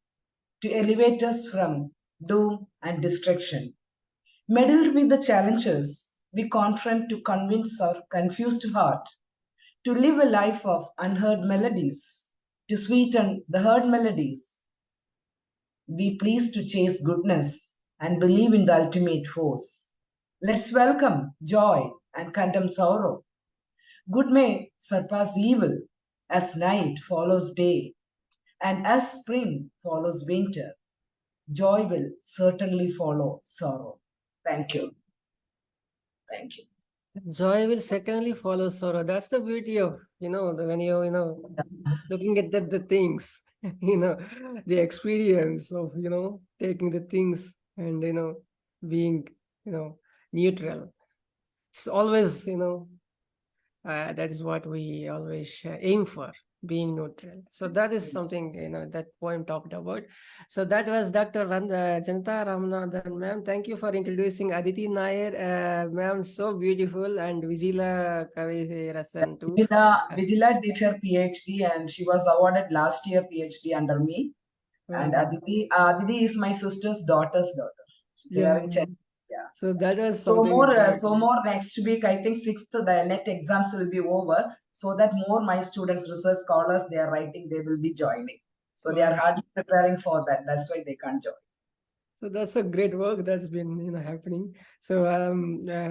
to elevate us from doom and destruction. Meddled with the challenges we confront to convince our confused heart to live a life of unheard melodies, to sweeten the heard melodies. Be pleased to chase goodness and believe in the ultimate force. Let's welcome joy and condemn sorrow. Good may surpass evil as night follows day, and as spring follows winter. Joy will certainly follow sorrow. Thank you. Thank you. Joy will certainly follow sorrow. That's the beauty of, when you, looking at the things, the experience of, taking the things and, being, neutral. It's always, that is what we always aim for, being neutral. So that is something, that poem talked about. So that was Dr. Janatha Ramanathan, ma'am. Thank you for introducing Aditi Nair, ma'am, so beautiful, and Vijila Kaviarasan too. Vijila did her PhD and she was awarded last year PhD under me. And Aditi is my sister's daughter's daughter. They are in Chennai. Yeah. So that was so something. more next week. I think 6th the net exams will be over. so that more my students, research scholars, they are writing, they will be joining. So they are hardly preparing for that. That's why they can't join. So that's a great work that's been happening. So I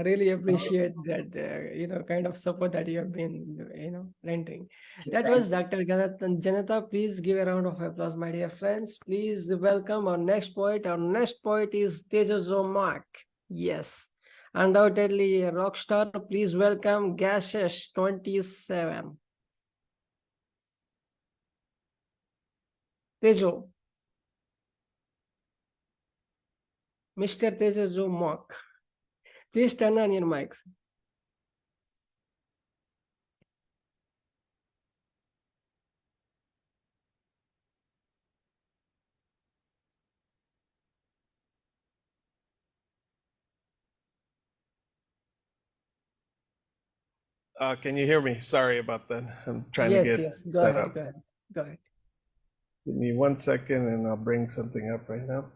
really appreciate that kind of support that you have been rendering. That was Dr. Janatha. Please give a round of applause, my dear friends. Please welcome our next poet. Our next poet is Tezozomac. Yes, undoubtedly a rock star. Please welcome Gasesh 27. Tejo. Mr. Tezozomac. Please turn on your mics. Can you hear me? Sorry about that. I'm trying to get Go set ahead, up. go ahead. Give me 1 second and I'll bring something up right now.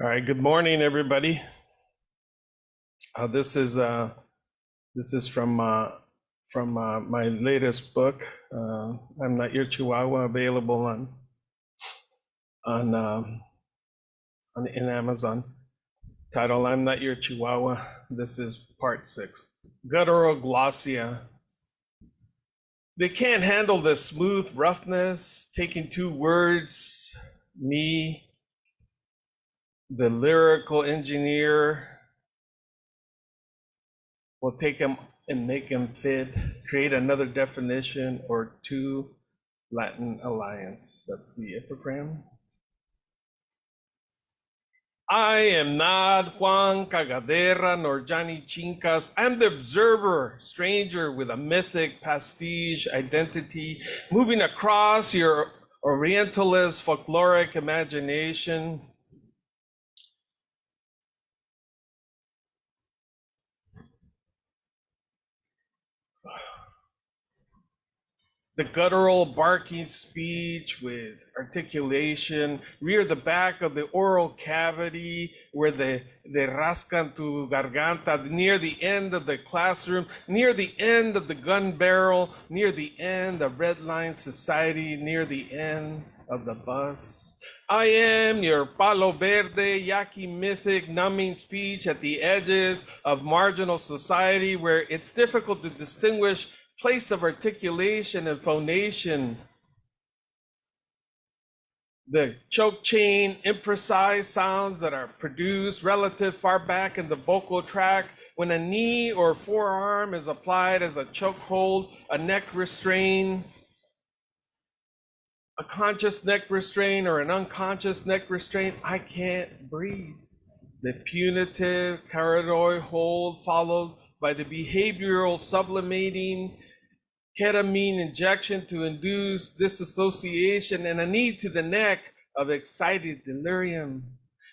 All right, good morning, everybody. This is from my latest book. I'm Not Your Chihuahua, available in Amazon. Title: I'm Not Your Chihuahua. This is part 6. Guttural glossia. They can't handle the smooth roughness, taking 2 words, me, the lyrical engineer, will take them and make them fit, create another definition or 2, Latin alliance. That's the epigram. I am not Juan Cagadera nor Johnny Chincas. I'm the observer, stranger with a mythic pastiche identity, moving across your Orientalist folkloric imagination. The guttural barking speech with articulation, rear the back of the oral cavity where they rascan tu garganta, near the end of the classroom, near the end of the gun barrel, near the end of Red Line Society, near the end of the bus. I am your palo verde, yaqui mythic, numbing speech at the edges of marginal society where it's difficult to distinguish place of articulation and phonation. The choke chain, imprecise sounds that are produced relative far back in the vocal tract when a knee or forearm is applied as a chokehold, a neck restraint, a conscious neck restraint or an unconscious neck restraint. I can't breathe. The punitive carotid hold followed by the behavioral sublimating ketamine injection to induce disassociation and a knee to the neck of excited delirium.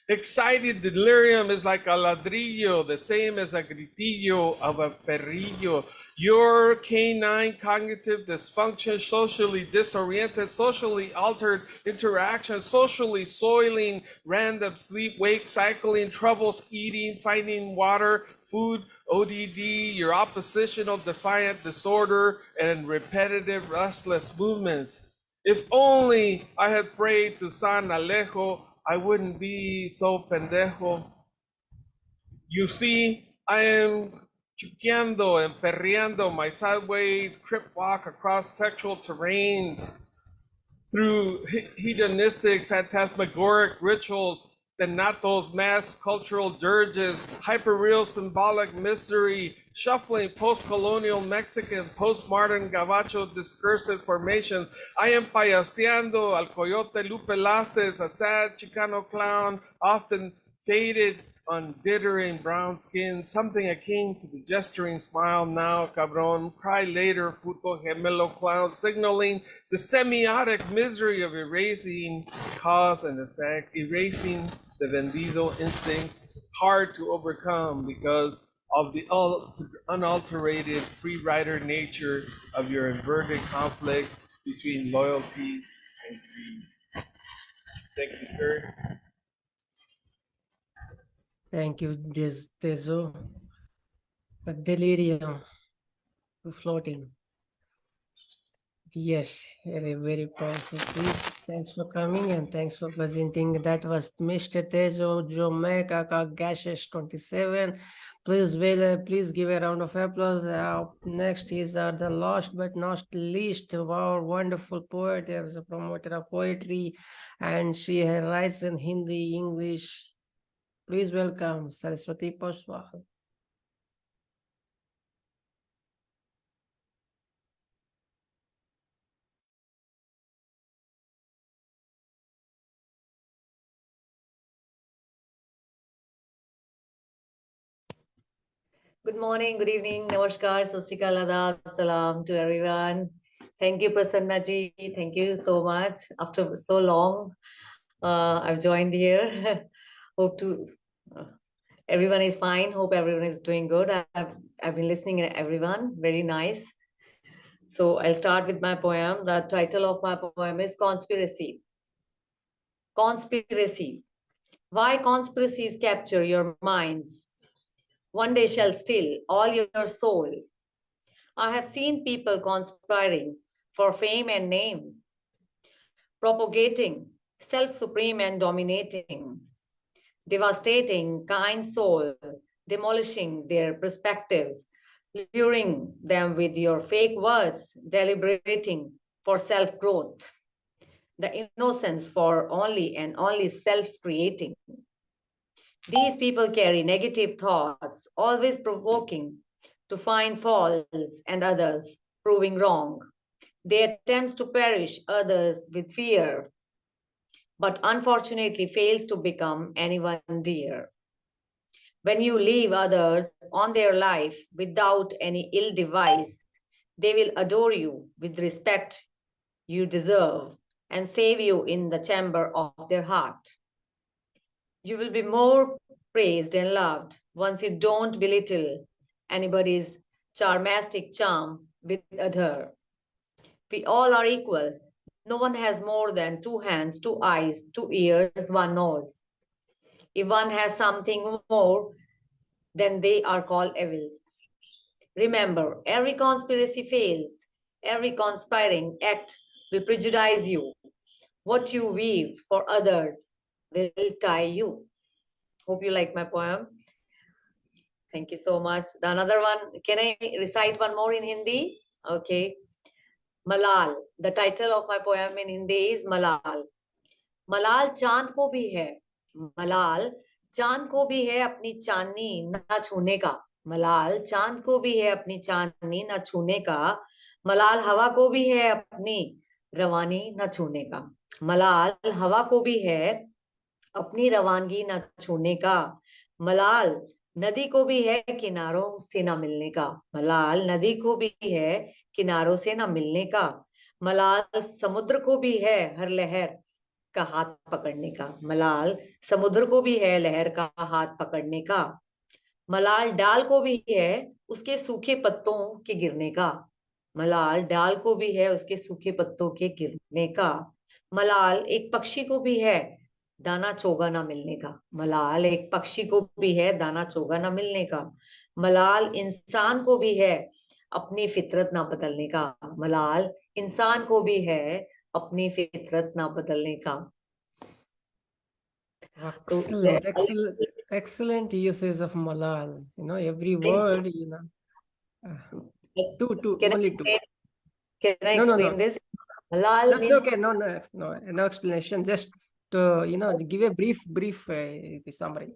Excited delirium is like a ladrillo, the same as a gritillo of a perrillo. Your canine cognitive dysfunction, socially disoriented, socially altered interaction, socially soiling, random sleep-wake cycling, troubles eating, finding water, food, ODD, your oppositional defiant disorder, and repetitive restless movements. If only I had prayed to San Alejo, I wouldn't be so pendejo. You see, I am chuqueando and perreando my sideways crip walk across textual terrains through hedonistic, phantasmagoric rituals, thanatos, mass cultural dirges, hyperreal symbolic mystery, shuffling post-colonial Mexican, postmodern Gabacho discursive formations. I am payaseando al coyote Lupe Lastes, a sad Chicano clown, often faded on glittering brown skin, something akin to the gesturing smile now, cabron, cry later, puto gemelo clown, signaling the semiotic misery of erasing cause and effect, erasing the vendido instinct, hard to overcome because of the unalterated free rider nature of your inverted conflict between loyalty and greed. Thank you, sir. Thank you, Tezo. The delirium floating. Yes, very powerful piece. Thanks for coming and thanks for presenting. That was Mr. Tezozomac, aka Gashes 27. Please give a round of applause. Up next is the last but not least of our wonderful poet. There is a promoter of poetry and she writes in Hindi, English. Please welcome Saraswati Poswal. Good morning, good evening, namaskar, sat sri akal, adab, salam to everyone. Thank you, Prasanna ji. Thank you so much. After so long, I've joined here. Hope to everyone is fine. Hope everyone is doing good. I've been listening to everyone. Very nice. So I'll start with my poem. The title of my poem is Conspiracy. Conspiracy. Why conspiracies capture your minds? One day shall still all your soul. I have seen people conspiring for fame and name, propagating self-supreme and dominating, devastating kind soul, demolishing their perspectives, luring them with your fake words, deliberating for self-growth, the innocence for only and only self-creating. These people carry negative thoughts, always provoking to find faults and others proving wrong. They attempt to perish others with fear, but unfortunately fails to become anyone dear. When you leave others on their life without any ill device, they will adore you with respect you deserve and save you in the chamber of their heart. You will be more praised and loved once you don't belittle anybody's charmastic charm with other. We all are equal. No one has more than 2 hands, 2 eyes, 2 ears, 1 nose. If one has something more, then they are called evil. Remember, every conspiracy fails. Every conspiring act will prejudice you. What you weave for others will tie you. Hope you like my poem. Thank you so much. The another one, can I recite one more in Hindi? Okay. Malal. The title of my poem in Hindi is Malal. Malal चांद को भी है. Malal चांद को भी है अपनी चांदनी न छूने का. Malal चांद को भी है अपनी चांदनी न छूने का. Malal हवा को भी है अपनी रवानी न छूने का. Malal हवा को भी है अपनी रवानगी न छूने का. Malal नदी को भी है किनारों से न मिलने का. मलाल नदी को भी है किनारों से न मिलने का. मलाल समुद्र को भी है हर लहर का हाथ पकड़ने का. मलाल समुद्र को भी है लहर का हाथ पकड़ने का. मलाल डाल को भी है उसके सूखे पत्तों के गिरने का. मलाल डाल को भी है उसके सूखे पत्तों के गिरने का. मलाल एक पक्षी को भी है दाना चोगा ना मिलने का. मलाल एक पक्षी को भी है दाना चोगा ना मिलने का. मलाल इंसान को भी है अपनी फितरत ना बदलने का. मलाल इंसान को भी है अपनी फितरत ना बदलने का. Excellent uses of Malal. You know, every word, you know. Two, only two. Can I explain this? Malal That's means... okay. No explanation. Just to, you know, give a brief summary.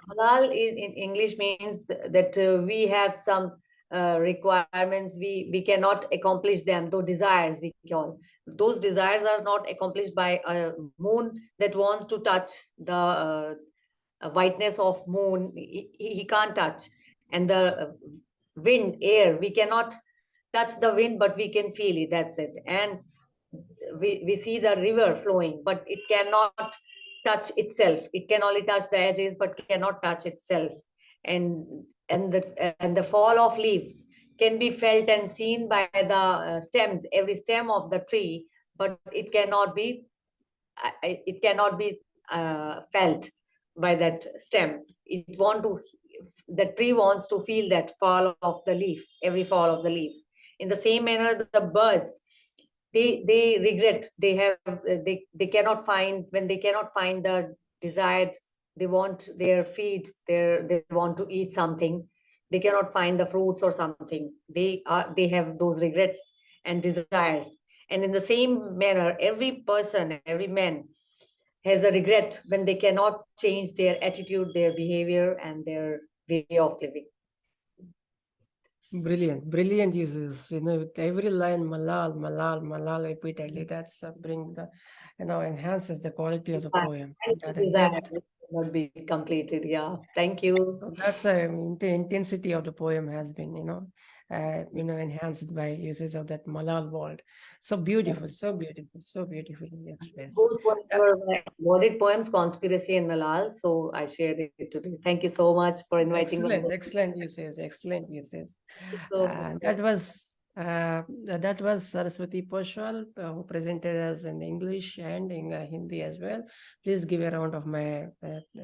Malal in English means that we have some requirements, we cannot accomplish them, those desires we call. Those desires are not accomplished by a moon that wants to touch the whiteness of moon, he can't touch. And the wind, air, we cannot touch the wind, but we can feel it. That's it. And we see the river flowing, but it cannot touch itself. It can only touch the edges, but cannot touch itself. And the fall of leaves can be felt and seen by the stems, every stem of the tree, but it cannot be felt by that stem. The tree wants to feel that fall of the leaf, every fall of the leaf. In the same manner, the birds, they regret, they cannot find, when they cannot find the desired, they want their feeds, they want to eat something, they cannot find the fruits or something, they have those regrets and desires. And in the same manner, every person, every man has a regret when they cannot change their attitude, their behavior, and their way of living. Brilliant uses. With every line, malal repeatedly. That's bring the, enhances the quality of the poem. That not be completed. Yeah, thank you. So that's the intensity of the poem has been, enhanced by uses of that malal word. So beautiful, so beautifully expressed. Both were my awarded poems, Conspiracy and Malal. So I shared it today. Thank you so much for inviting me. Excellent uses. That was Saraswati Poswal, who presented us in English and in Hindi as well. Please give a round of my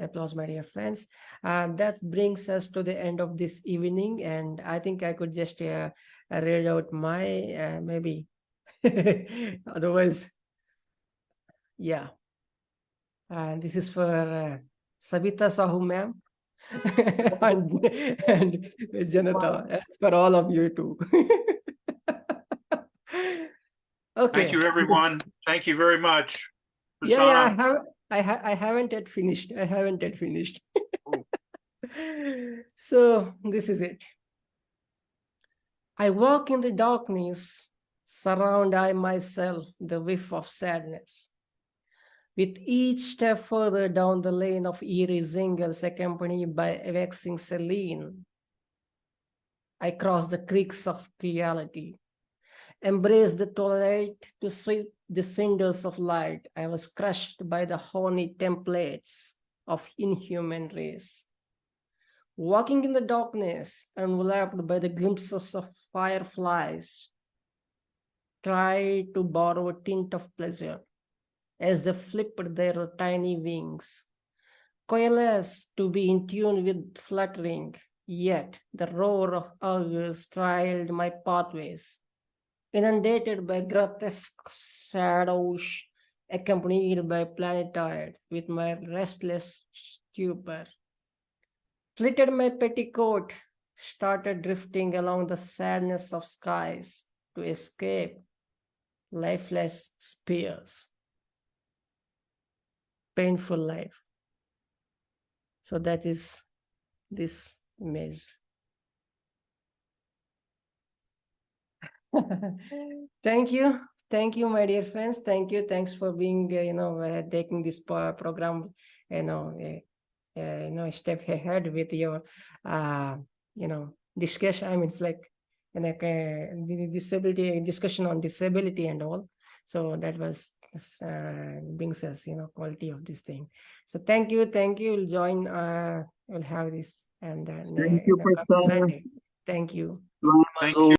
applause, my dear friends. That brings us to the end of this evening, and I think I could just read out my maybe. Otherwise, yeah. This is for Sabita Sahu, ma'am. and Janatha, for all of you too. Okay. Thank you, everyone. Thank you very much. Yeah, I haven't yet finished. So this is it. I walk in the darkness, surround I myself the whiff of sadness. With each step further down the lane of eerie zingles accompanied by a vexing Celine, I cross the creeks of reality, embrace the twilight to sweep the cinders of light. I was crushed by the horny templates of inhuman race. Walking in the darkness, enveloped by the glimpses of fireflies, try to borrow a tint of pleasure as they flipped their tiny wings, coalesce to be in tune with fluttering, yet the roar of others trailed my pathways, inundated by grotesque shadows, accompanied by planetoid with my restless stupor. Flitted my petticoat, started drifting along the sadness of skies to escape lifeless spears. Painful life. So that is this image. Thank you, my dear friends. Thanks for being, taking this program, step ahead with your, discussion. I mean, it's like, the disability discussion on disability and all. So that was brings us, quality of this thing. So thank you. We'll join. We'll have this and Thank you, Professor. Thank you. Thank you.